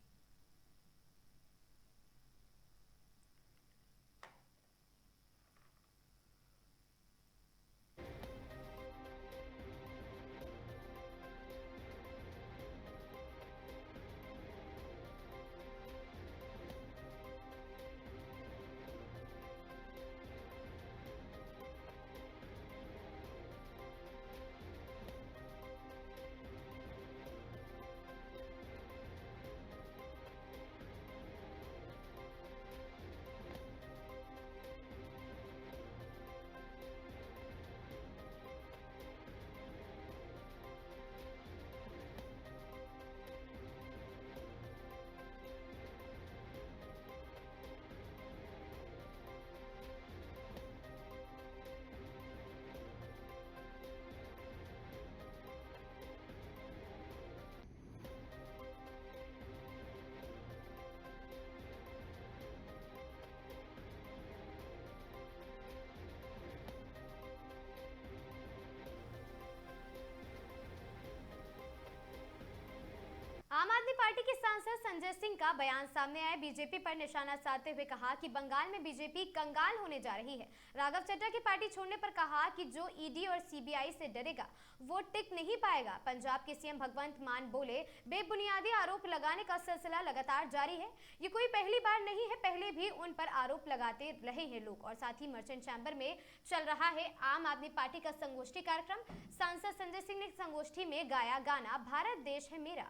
संजय सिंह का बयान सामने आया। बीजेपी पर निशाना साधते हुए कहा कि बंगाल में बीजेपी कंगाल होने जा रही है। राघव चड्ढा की पार्टी छोड़ने पर कहा कि जो ईडी और सीबीआई से डरेगा वो टिक नहीं पाएगा। पंजाब के सीएम भगवंत मान बोले, बेबुनियादी आरोप लगाने का सिलसिला लगातार जारी है। ये कोई पहली बार नहीं है, पहले भी उन पर आरोप लगाते रहे हैं लोग। और साथ ही मर्चेंट चैम्बर में चल रहा है आम आदमी पार्टी का संगोष्ठी कार्यक्रम। सांसद संजय सिंह ने संगोष्ठी में गाया गाना भारत देश है मेरा।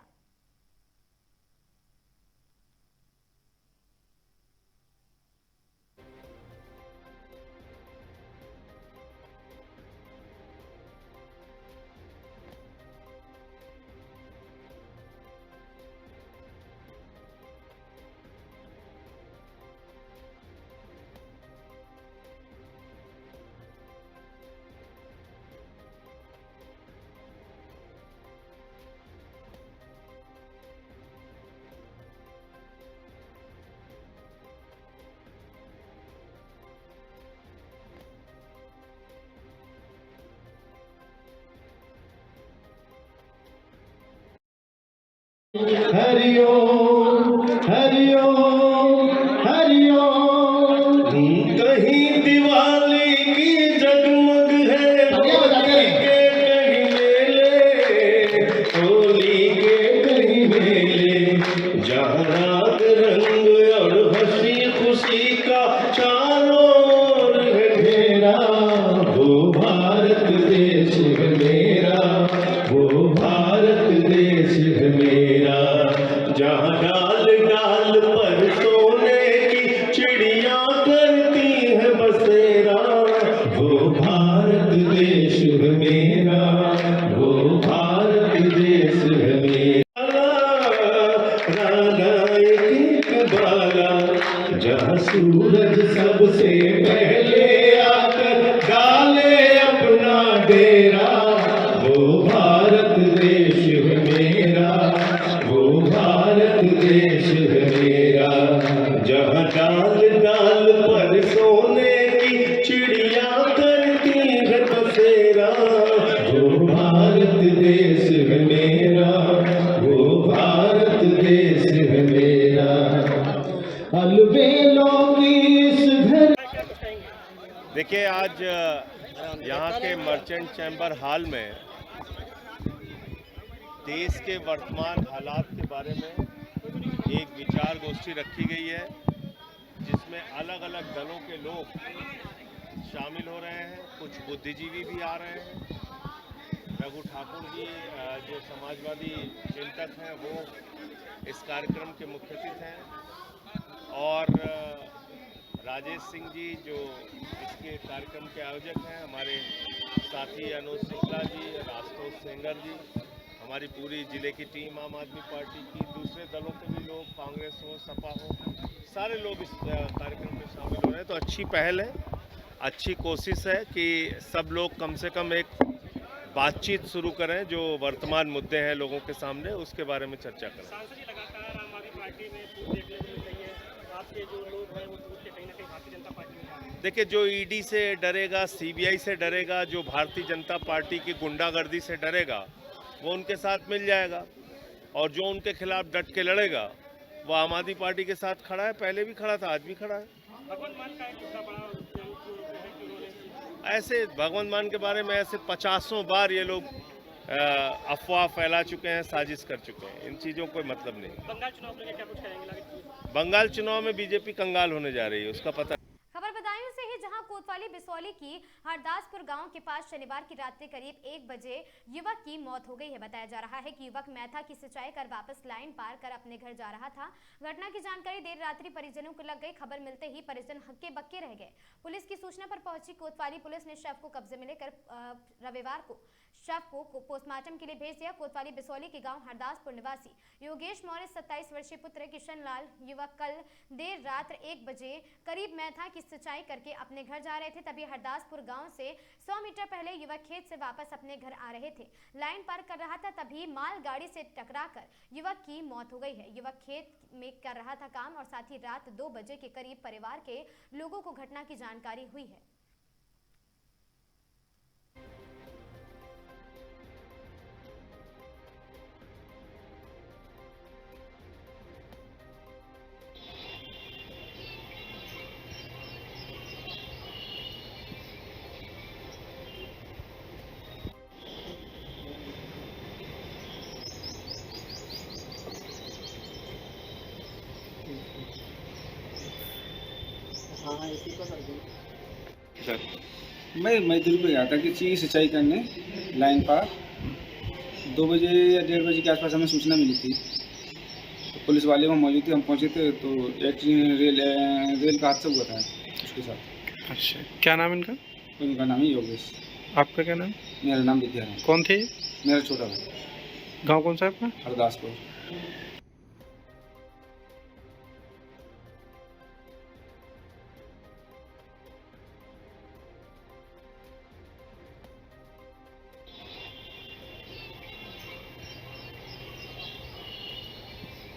हरिओम हरिओम हरिओम, कहीं दिवाली की जगमग है, कहीं मेले, होली के कहीं मेले, जहाँ राग रंग और हंसी खुशी का चारों ओर है घेरा, वो भारत देश है मेरा, वो भारत देश है मेरा, जहाँ डाल डाल पर सोने की चिड़िया करती है बसेरा, वो भारत देश है मेरा, वो भारत देश है मेरा। राना एक बाला, जहाँ सूरज सबसे पहले आकर डाले अपना डेरा, वो भारत देश है मेरा, वो भारत देश है मेरा, जहाँ डाल डाल पर सोने की चिड़िया करती है बसेरा, वो भारत देश है मेरा, वो भारत देश है मेरा। अलबेलों की इस घर। देखिए, आज यहाँ के मर्चेंट चैम्बर हॉल में देश के वर्तमान हालात के बारे में एक विचार गोष्ठी रखी गई है, जिसमें अलग अलग दलों के लोग शामिल हो रहे हैं, कुछ बुद्धिजीवी भी आ रहे हैं। रघु ठाकुर जी जो समाजवादी चिंतक हैं, वो इस कार्यक्रम के मुख्य अतिथि हैं, और राजेश सिंह जी जो इसके कार्यक्रम के आयोजक हैं, हमारे साथी अनुज शुक्ला जी, राजतोष सेंगर जी, हमारी पूरी जिले की टीम आम आदमी पार्टी की, दूसरे दलों के भी लोग, कांग्रेस हो, सपा हो, सारे लोग इस कार्यक्रम में शामिल हो रहे हैं। तो अच्छी पहल है, अच्छी कोशिश है कि सब लोग कम से कम एक बातचीत शुरू करें, जो वर्तमान मुद्दे हैं लोगों के सामने, उसके बारे में चर्चा करें। लगातार आम आदमी पार्टी में देखने को मिल रही है, आपके जो लोग हैं वो कहीं ना कहीं भारतीय जनता पार्टी में जा रहे हैं। देखिए, जो ईडी से डरेगा, सीबीआई से डरेगा, जो भारतीय जनता पार्टी की गुंडागर्दी से डरेगा, वो उनके साथ मिल जाएगा, और जो उनके खिलाफ डट के लड़ेगा वो आम आदमी पार्टी के साथ खड़ा है, पहले भी खड़ा था, आज भी खड़ा है। भगवंत मान का एक टुकड़ा बड़ा ऐसे भगवंत मान के बारे में ऐसे 50 बार ये लोग अफवाह फैला चुके हैं, साजिश कर चुके हैं, इन चीज़ों को कोई मतलब नहीं। बंगाल चुनाव में क्या कुछ करेंगे? बंगाल चुनाव में बीजेपी कंगाल होने जा रही है, उसका पता। खबर बदायूं से है, जहां कोतवाली बिसौली की हरदासपुर गांव के पास शनिवार की रात करीब 1 बजे युवक की मौत हो गई है। बताया जा रहा है कि युवक मैथा की सिंचाई कर वापस लाइन पार कर अपने घर जा रहा था। घटना की जानकारी देर रात्रि परिजनों को लग गई। खबर मिलते ही परिजन हक्के बक्के रह गए। पुलिस की सूचना पर पहुंची कोतवाली पुलिस ने शव को कब्जे में लेकर रविवार को शव को पोस्टमार्टम के लिए भेज दिया। कोतवाली बिसौली के गांव हरदासपुर निवासी योगेश मौर्य 27 वर्षीय पुत्र किशन लाल युवक कल देर रात 1 बजे करीब मैथा की सिंचाई करके अपने घर जा रहे थे। तभी हरदासपुर गांव से 100 मीटर पहले युवक खेत से वापस अपने घर आ रहे थे। लाइन पार कर रहा था, तभी माल गाड़ी से टकराकर युवक की मौत हो गई है। युवक खेत में कर रहा था काम और साथ ही रात 2 बजे के करीब परिवार के लोगों को घटना की जानकारी हुई है। मैं मजदूर पे गया था किसी की सिंचाई करने लाइन पार 2 बजे या 1:30 बजे के आसपास हमें सूचना मिली थी। तो पुलिस वाले वहाँ मौजूद थे, हम पहुँचे थे तो एक रेल का हादसा हुआ था उसके साथ। अच्छा, क्या नाम इनका? उनका नाम है योगेश। आपका क्या नाम? मेरा नाम विद्याराम। कौन थे? मेरा छोटा भाई। गांव कौन सा है आपका? हरदासपुर।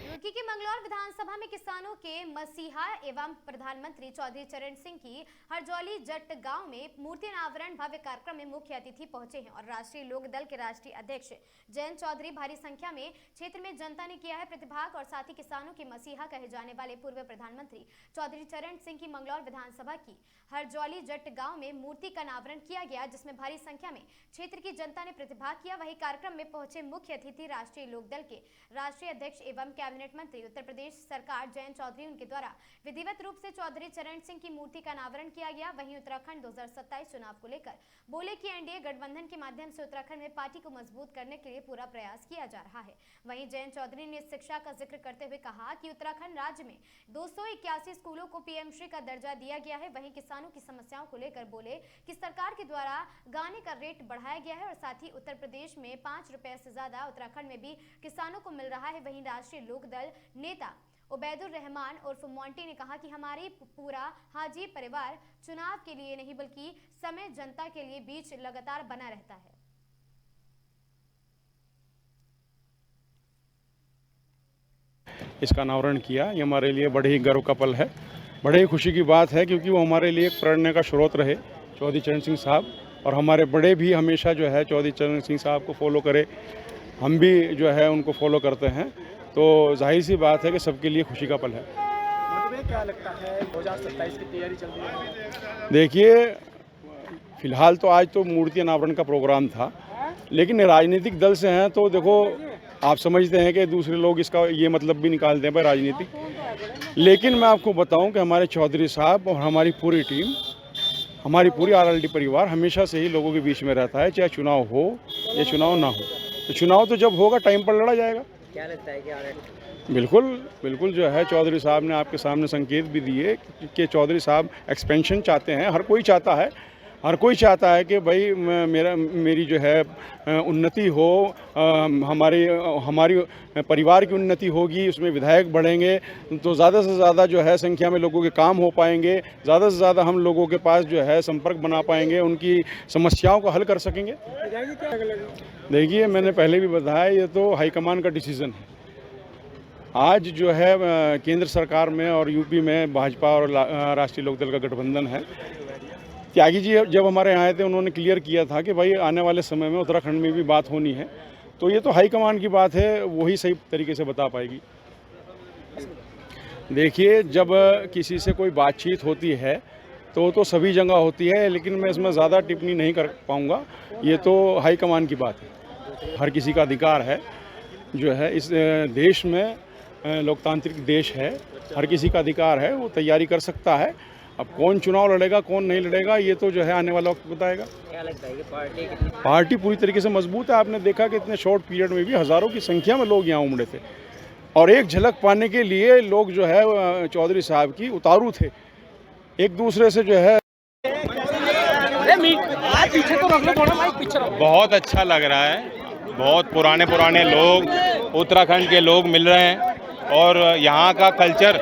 रुड़की की मंगलौर विधानसभा में किसानों के मसीहा एवं प्रधानमंत्री चौधरी चरण सिंह की हरजौली जट गांव में मूर्ति अनावरण भव्य कार्यक्रम में मुख्य अतिथि पहुंचे हैं और राष्ट्रीय लोक दल के राष्ट्रीय अध्यक्ष जयंत चौधरी भारी संख्या में क्षेत्र में जनता ने किया है प्रतिभाग और साथ ही किसानों के मसीहा कहे जाने वाले पूर्व प्रधानमंत्री चौधरी चरण सिंह की मंगलौर विधानसभा की हरजौली जट गांव में मूर्ति का अनावरण किया गया, जिसमें भारी संख्या में क्षेत्र की जनता ने प्रतिभाग किया। वहीं कार्यक्रम में पहुंचे मुख्य अतिथि राष्ट्रीय लोक दल के राष्ट्रीय अध्यक्ष एवं कैबिनेट मंत्री उत्तर प्रदेश सरकार जयंत चौधरी, उनके द्वारा विधिवत रूप से चौधरी चरण सिंह की मूर्ति का अनावरण किया गया। वहीं उत्तराखंड 2027 चुनाव को लेकर बोले कि एनडीए गठबंधन के माध्यम से उत्तराखंड में पार्टी को मजबूत करने के लिए पूरा प्रयास किया जा रहा है। वहीं जयंत चौधरी ने शिक्षा का जिक्र करते हुए कहा कि उत्तराखंड राज्य में 281 स्कूलों को पीएमश्री का दर्जा दिया गया है। वहीं किसानों की समस्याओं को लेकर बोले कि सरकार के द्वारा गाने का रेट बढ़ाया गया है और साथ ही उत्तर प्रदेश में 5 रुपए से ज्यादा उत्तराखंड में भी किसानों को मिल रहा है। वहीं राष्ट्रीय लोक दल नेता उबैदुर रहमान उर्फ मोंटी ने कहा कि हमारी पूरा हाजी परिवार चुनाव के लिए नहीं बल्कि समय जनता के लिए बीच लगातार बना रहता है। इसका अनावरण किया, ये हमारे लिए बड़े ही गर्व का पल है, बड़े ही खुशी की बात है, क्योंकि वो हमारे लिए एक प्रेरणा का स्रोत रहे चौधरी चरण सिंह साहब, और हमारे बड़े भी हमेशा जो है चौधरी चरण सिंह साहब को फॉलो करे, हम भी जो है उनको फॉलो करते हैं। तो जाहिर सी बात है कि सबके लिए खुशी का पल है। क्या लगता है 2027 की तैयारी चल रही है? देखिए, फिलहाल तो आज तो मूर्ति अनावरण का प्रोग्राम था, लेकिन राजनीतिक दल से हैं तो देखो आप समझते हैं कि दूसरे लोग इसका ये मतलब भी निकालते हैं भाई राजनीतिक। लेकिन मैं आपको बताऊं कि हमारे चौधरी साहब और हमारी पूरी टीम, हमारी पूरी आरएलडी परिवार हमेशा से ही लोगों के बीच में रहता है, चाहे चुनाव हो या चुनाव ना हो। तो चुनाव तो जब होगा टाइम पर लड़ा जाएगा। क्या लगता है कि बिल्कुल जो है चौधरी साहब ने आपके सामने संकेत भी दिए कि चौधरी साहब एक्सपेंशन चाहते हैं। हर कोई चाहता है कि भाई मेरी जो है उन्नति हो, हमारी परिवार की उन्नति होगी, उसमें विधायक बढ़ेंगे तो ज़्यादा से ज़्यादा जो है संख्या में लोगों के काम हो पाएंगे, ज़्यादा से ज़्यादा हम लोगों के पास जो है संपर्क बना पाएंगे, उनकी समस्याओं को हल कर सकेंगे। देखिए, मैंने पहले भी बताया, ये तो हाईकमान का डिसीज़न है। आज जो है केंद्र सरकार में और यूपी में भाजपा और राष्ट्रीय लोकदल का गठबंधन है। त्यागी जी जब हमारे यहाँ आए थे उन्होंने क्लियर किया था कि भाई आने वाले समय में उत्तराखंड में भी बात होनी है, तो ये तो हाईकमान की बात है, वही सही तरीके से बता पाएगी। देखिए, जब किसी से कोई बातचीत होती है तो सभी जगह होती है, लेकिन मैं इसमें ज़्यादा टिप्पणी नहीं कर पाऊँगा, ये तो हाईकमान की बात है। हर किसी का अधिकार है जो है, इस देश में लोकतांत्रिक देश है, हर किसी का अधिकार है, वो तैयारी कर सकता है। अब कौन चुनाव लड़ेगा कौन नहीं लड़ेगा ये तो जो है आने वाला वक्त बताएगा। क्या लगता है कि पार्टी पूरी तरीके से मजबूत है। आपने देखा कि इतने शॉर्ट पीरियड में भी हज़ारों की संख्या में लोग यहाँ उमड़े थे और एक झलक पाने के लिए लोग जो है चौधरी साहब की उतारू थे, एक दूसरे से जो है। बहुत अच्छा लग रहा है, बहुत पुराने लोग, उत्तराखंड के लोग मिल रहे हैं और यहाँ का कल्चर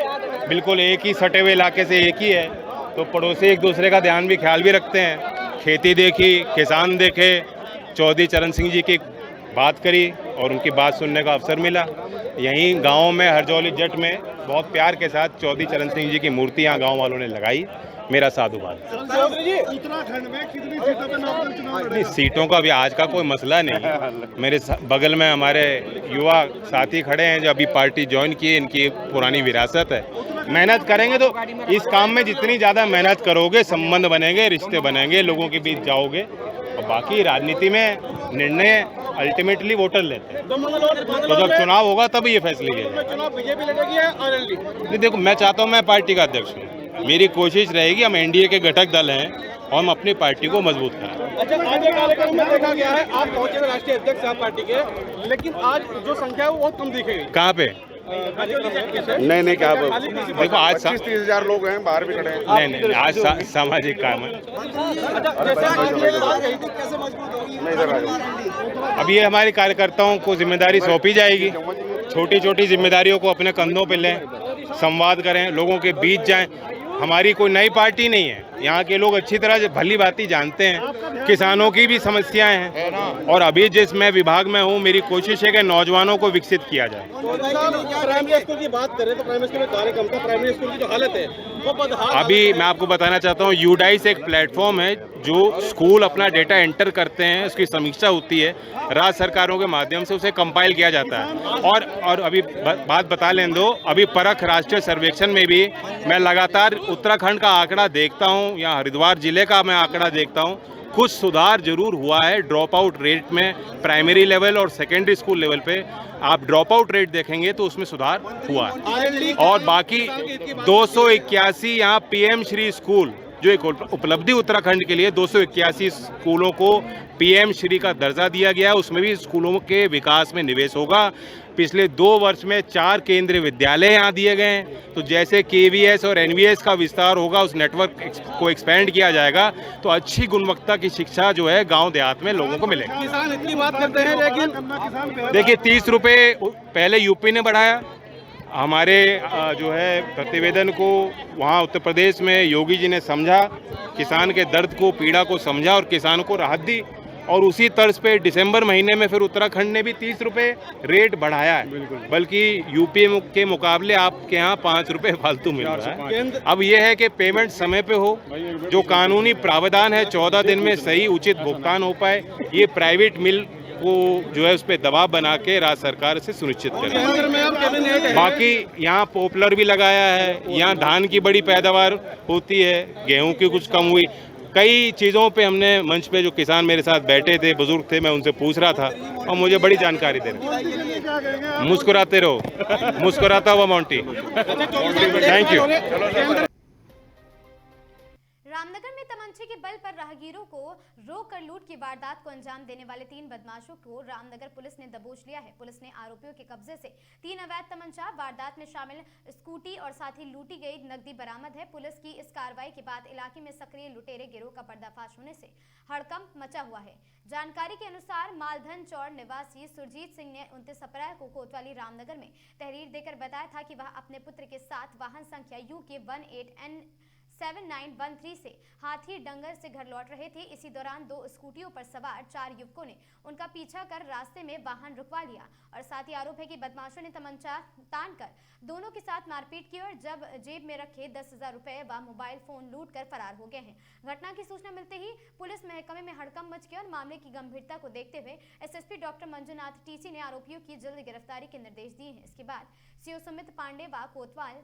बिल्कुल एक ही सटे हुए इलाके से एक ही है, तो पड़ोसी एक दूसरे का ध्यान भी ख्याल भी रखते हैं। खेती देखी, किसान देखे, चौधरी चरण सिंह जी की बात करी और उनकी बात सुनने का अवसर मिला। यहीं गांव में हरजौली जट में बहुत प्यार के साथ चौधरी चरण सिंह जी की मूर्ति यहाँ गांव वालों ने लगाई। मेरा साधुवाद। उत्तराखंड में कितनी सीटों पे नामांकन चुनाव लड़ेगा? सीटों का भी आज का कोई मसला नहीं। मेरे बगल में हमारे युवा साथी खड़े हैं जो अभी पार्टी ज्वाइन किए, इनकी पुरानी विरासत है। मेहनत करेंगे तो इस काम में जितनी ज़्यादा मेहनत करोगे संबंध बनेंगे, रिश्ते बनेंगे, लोगों के बीच जाओगे। और बाकी राजनीति में निर्णय अल्टीमेटली वोटर लेते हैं, तो जब चुनाव होगा तब ये फैसले किए जाएंगे। चुनाव बीजेपी लड़ेगी या आरएलडी? नहीं, देखो मैं चाहता हूँ, मैं पार्टी का अध्यक्ष हूँ, मेरी कोशिश रहेगी, हम एनडीए के घटक दल हैं और हम अपनी पार्टी को मजबूत कराएं। अच्छा, आगे कार्यक्रम में देखा गया है आप पहुंचे थे राष्ट्रीय अध्यक्ष आप पार्टी के, लेकिन आज जो संख्या है वो बहुत कम दिखेगी। कहाँ पे? नहीं क्या देखो आज 30,000 लोग हैं, बाहर भी खड़े हैं। नहीं आज सामाजिक काम है। अब ये हमारे कार्यकर्ताओं को जिम्मेदारी सौंपी जाएगी, छोटी छोटी जिम्मेदारियों को अपने कंधों पे लें, संवाद करें, लोगों के बीच जाएं। हमारी कोई नई पार्टी नहीं है, यहाँ के लोग अच्छी तरह भली भांति जानते हैं किसानों की भी समस्याएं हैं, और अभी जिस मैं विभाग में हूँ मेरी कोशिश है कि नौजवानों को विकसित किया जाए। प्राइमरी स्कूल की बात करें तो प्राइमरी स्कूल में कार्यक्रम था, प्राइमरी स्कूल की जो हालत है वो अभी मैं आपको बताना चाहता हूँ, यूडाइस एक प्लेटफॉर्म है जो स्कूल अपना डेटा एंटर करते हैं, उसकी समीक्षा होती है, राज्य सरकारों के माध्यम से उसे कंपाइल किया जाता है। और अभी बात बता लें दो, अभी परख राष्ट्रीय सर्वेक्षण में भी मैं लगातार उत्तराखंड का आंकड़ा देखता हूँ या हरिद्वार जिले का मैं आंकड़ा देखता हूँ, कुछ सुधार जरूर हुआ है ड्रॉप आउट रेट में। प्राइमरी लेवल और सेकेंडरी स्कूल लेवल पे आप ड्रॉप आउट रेट देखेंगे तो उसमें सुधार हुआ है। और बाकी 281 यहाँ पीएम श्री स्कूल जो एक उपलब्धि उत्तराखंड के लिए 281 स्कूलों को पीएम श्री का दर्जा दिया गया है, उसमें भी स्कूलों के विकास में निवेश होगा। पिछले 2 वर्ष में 4 केंद्रीय विद्यालय यहाँ दिए गए हैं, तो जैसे केवीएस और एनवीएस का विस्तार होगा, उस नेटवर्क को एक्सपेंड किया जाएगा, तो अच्छी गुणवत्ता की शिक्षा जो है गांव देहात में लोगों को मिलेगी। किसान इतनी बात करते हैं लेकिन देखिए 30 रुपये पहले यूपी ने बढ़ाया, हमारे जो है प्रतिवेदन को वहाँ उत्तर प्रदेश में योगी जी ने समझा, किसान के दर्द को, पीड़ा को समझा और किसानों को राहत दी, और उसी तर्ज पे दिसंबर महीने में फिर उत्तराखंड ने भी 30 रुपये रेट बढ़ाया है, बल्कि यूपी के मुकाबले आपके यहाँ 5 रुपये फालतू मिल रहा है। अब यह है कि पेमेंट समय पे हो, जो कानूनी प्रावधान है 14 दिन में सही उचित भुगतान हो पाए, ये प्राइवेट मिल को जो है उस पर दबाव बना के राज्य सरकार से सुनिश्चित करें। बाकी यहाँ पॉपुलर भी लगाया है, यहाँ धान की बड़ी पैदावार होती है, गेहूं की कुछ कम हुई, कई चीज़ों पे हमने मंच पे जो किसान मेरे साथ बैठे थे, बुजुर्ग थे, मैं उनसे पूछ रहा था और मुझे बड़ी जानकारी दे रहे। मुस्कुराते रहो, मुस्कुराता हुआ मोंटी। Thank you. रामनगर में तमंचे के बल पर राहगीरों को रोककर लूट की वारदात को अंजाम देने वाले 3 बदमाशों को रामनगर पुलिस ने दबोच लिया है। पुलिस ने आरोपियों के कब्जे से 3 अवैध तमंचा, वारदात में शामिल स्कूटी और साथ ही लूटी गई नकदी बरामद है। पुलिस की इस कार्रवाई के बाद इलाके में सक्रिय लुटेरे गिरोह का पर्दाफाश होने से हड़कंप मचा हुआ है। जानकारी के अनुसार मालधन चौड़ निवासी सुरजीत सिंह ने 29 अप्रैल को कोतवाली रामनगर में तहरीर देकर बताया था कि वह अपने पुत्र के साथ वाहन संख्या UK 18N7913 से हाथी डंगर से घर लौट रहे थे। इसी दौरान 2 स्कूटियों पर सवार 4 युवकों ने उनका पीछा कर रास्ते में वाहन रुकवा लिया और साथ ही आरोप है कि बदमाशों ने तमंचा तानकर दोनों के साथ मारपीट की और जब जेब में रखे 10,000 रुपए व मोबाइल फोन लूट कर फरार हो गए हैं। घटना की सूचना मिलते ही पुलिस महकमे में हड़कंप मच गया और मामले की गंभीरता को देखते हुए एसएसपी डॉक्टर मंजुनाथ टीसी ने आरोपियों की जल्द गिरफ्तारी के निर्देश दिए हैं। इसके बाद सीओ सुमित पांडे व कोतवाल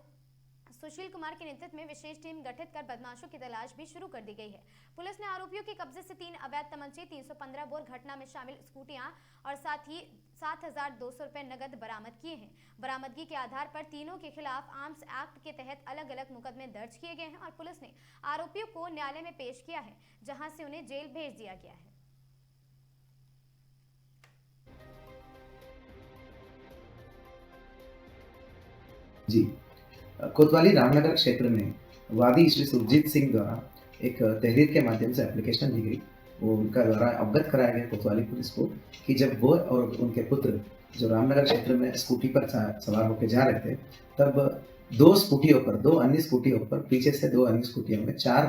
सुशील कुमार के नेतृत्व में विशेष टीम गठित कर बदमाशों की तलाश भी शुरू कर दी गई है। पुलिस ने आरोपियों के कब्जे से 3 अवैध तमंचे, 315 बोर घटना में शामिल स्कूटियां और साथ ही 7,200 रुपए नगद बरामद किए हैं। बरामदगी के आधार पर तीनों के खिलाफ आर्म्स एक्ट के तहत अलग अलग मुकदमे दर्ज किए गए हैं और पुलिस ने आरोपियों को न्यायालय में पेश किया है, जहां से उन्हें जेल भेज दिया गया है। जी, कोतवाली रामनगर क्षेत्र में वादी श्री सुरजीत सिंह द्वारा एक तहरीर के माध्यम से एप्लीकेशन दी गई। वो उनका द्वारा अवगत कराया गया कोतवाली पुलिस को कि जब वो और उनके पुत्र जो रामनगर क्षेत्र में स्कूटी पर सवार होकर जा रहे थे, तब 2 स्कूटियों पर, 2 अन्य स्कूटियों पर, पीछे से 2 अन्य स्कूटियों में 4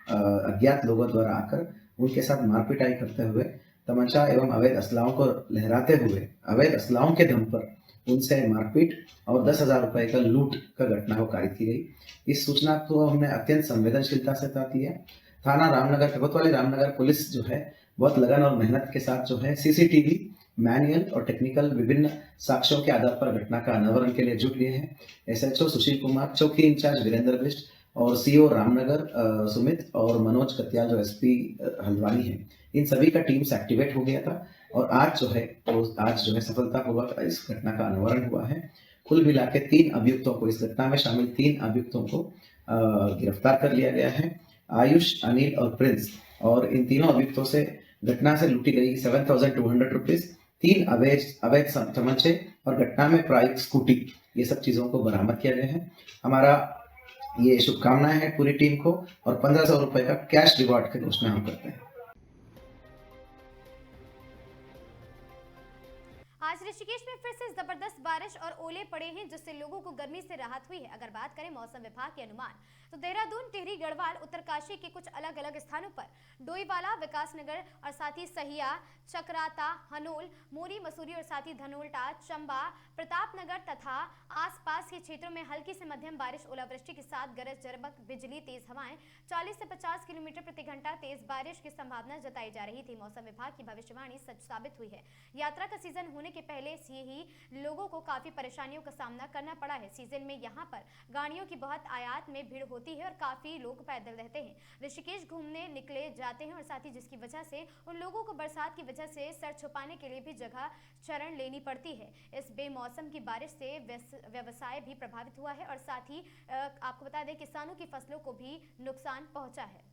अज्ञात लोगों द्वारा आकर उनके साथ मारपिटाई करते हुए, तमंचा एवं अवैध असलाहों को लहराते हुए, अवैध असलाहों के दम पर उनसे मारपीट और 10,000 रुपए का लूट का घटना को कारित की गई। इस सूचना को हमने अत्यंत संवेदनशीलता से साथ लिया। थाना रामनगर, कोतवाली रामनगर पुलिस जो है बहुत लगन और मेहनत के साथ जो है सीसीटीवी, मैनुअल और टेक्निकल विभिन्न साक्ष्यों के आधार पर घटना का अनावरण के लिए जुट गए हैं। एसएचओ सुशील कुमार, चौकी इंचार्ज वीरेंद्र बिष्ट और सीओ रामनगर सुमित और मनोज कत्याल जो एसपी हल्द्वानी है, इन सभी का टीम्स एक्टिवेट हो गया था और आज जो है सफलतापूर्वक इस घटना का अनावरण हुआ है। कुल मिला के 3 अभियुक्तों को, इस घटना में शामिल 3 अभियुक्तों को गिरफ्तार कर लिया गया है। आयुष, अनिल और प्रिंस और इन तीनों अभियुक्तों से घटना से लूटी गई 7,200 रुपीज, 3 अवैध तमंचे और घटना में प्राइक स्कूटी, ये सब चीजों को बरामद किया गया है। हमारा ये शुभकामनाएं हैं पूरी टीम को और 1500 रुपए का कैश रिवॉर्ड की घोषणा हम करते हैं। आज ऋषिकेश में फिर से जबरदस्त बारिश और ओले पड़े हैं, जिससे लोगों को गर्मी से राहत हुई है। अगर बात करें मौसम विभाग के अनुमान, तो देहरादून, टिहरी, गढ़वाल, उत्तरकाशी के कुछ अलग अलग स्थानों पर, डोईवाला, विकासनगर और साथ ही सहिया, चक्राता, हनोल, मोरी, मसूरी और साथ ही धनोल्टा, चंबा, प्रतापनगर तथा आसपास के क्षेत्रों में हल्की से मध्यम बारिश, ओलावृष्टि के साथ गरज, चरबक, बिजली, तेज हवाएं, 40 से 50 किलोमीटर प्रति घंटा तेज बारिश की संभावना जताई जा रही थी। मौसम विभाग की भविष्यवाणी सच साबित हुई है। यात्रा का सीजन होने के पहले से ही लोगों को काफी परेशानियों का सामना करना पड़ा है। सीजन में यहाँ पर गाड़ियों की बहुत आयात में भीड़ होती है और काफी लोग पैदल रहते हैं, ऋषिकेश घूमने निकले जाते हैं और साथ ही जिसकी वजह से उन लोगों को बरसात की वजह से सर छुपाने के लिए भी जगह शरण लेनी पड़ती है। इस बेमौसम की बारिश से व्यवसाय भी प्रभावित हुआ है और साथ ही आपको बता दें किसानों की फसलों को भी नुकसान पहुंचा है।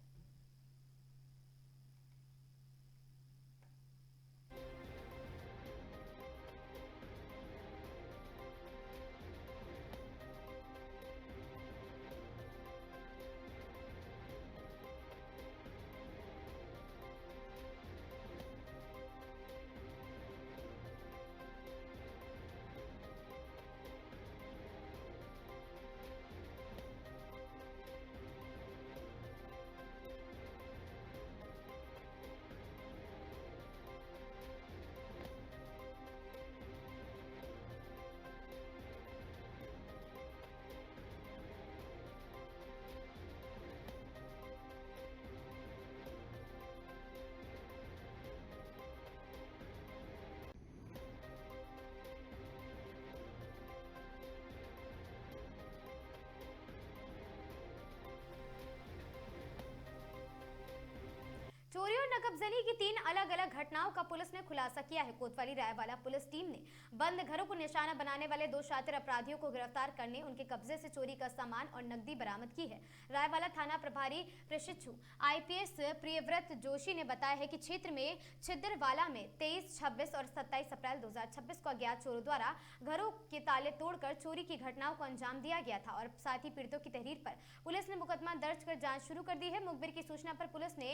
चोरी और नकबजनी की 3 अलग अलग घटनाओं का पुलिस ने खुलासा किया है। कोतवाली रायवाला पुलिस टीम ने बंद घरों को निशाना बनाने वाले 2 शातिर अपराधियों को गिरफ्तार करने, उनके कब्जे से चोरी का सामान और नकदी बरामद की है। रायवाला थाना प्रभारी प्रशिक्षु IPS प्रियव्रत जोशी ने बताया है कि क्षेत्र में छिद्रवाला में 23, 26 और 27 अप्रैल 2026 को अज्ञात चोरों द्वारा घरों के ताले तोड़कर चोरी की घटनाओं को अंजाम दिया गया था और साथ ही पीड़ितों की तहरीर पर पुलिस ने मुकदमा दर्ज कर जांच शुरू कर दी है। मुखबिर की सूचना पर पुलिस ने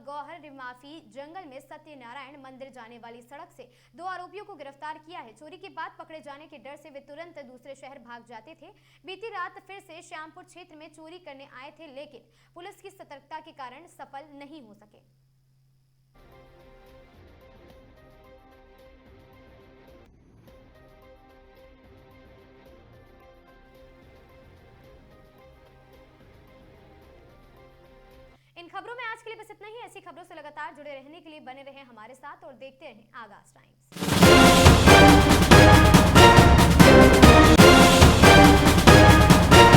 गौहर माफी जंगल में सत्यनारायण मंदिर जाने वाली सड़क से 2 आरोपियों को गिरफ्तार किया है। चोरी के बाद पकड़े जाने के डर से वे तुरंत दूसरे शहर भाग जाते थे। बीती रात फिर से श्यामपुर क्षेत्र में चोरी करने आए थे, लेकिन पुलिस की सतर्कता के कारण सफल नहीं हो सके। इन खबरों में आज के लिए बस इतना ही। ऐसी खबरों से लगातार जुड़े रहने के लिए बने रहें हमारे साथ और देखते रहें आगाज टाइम्स।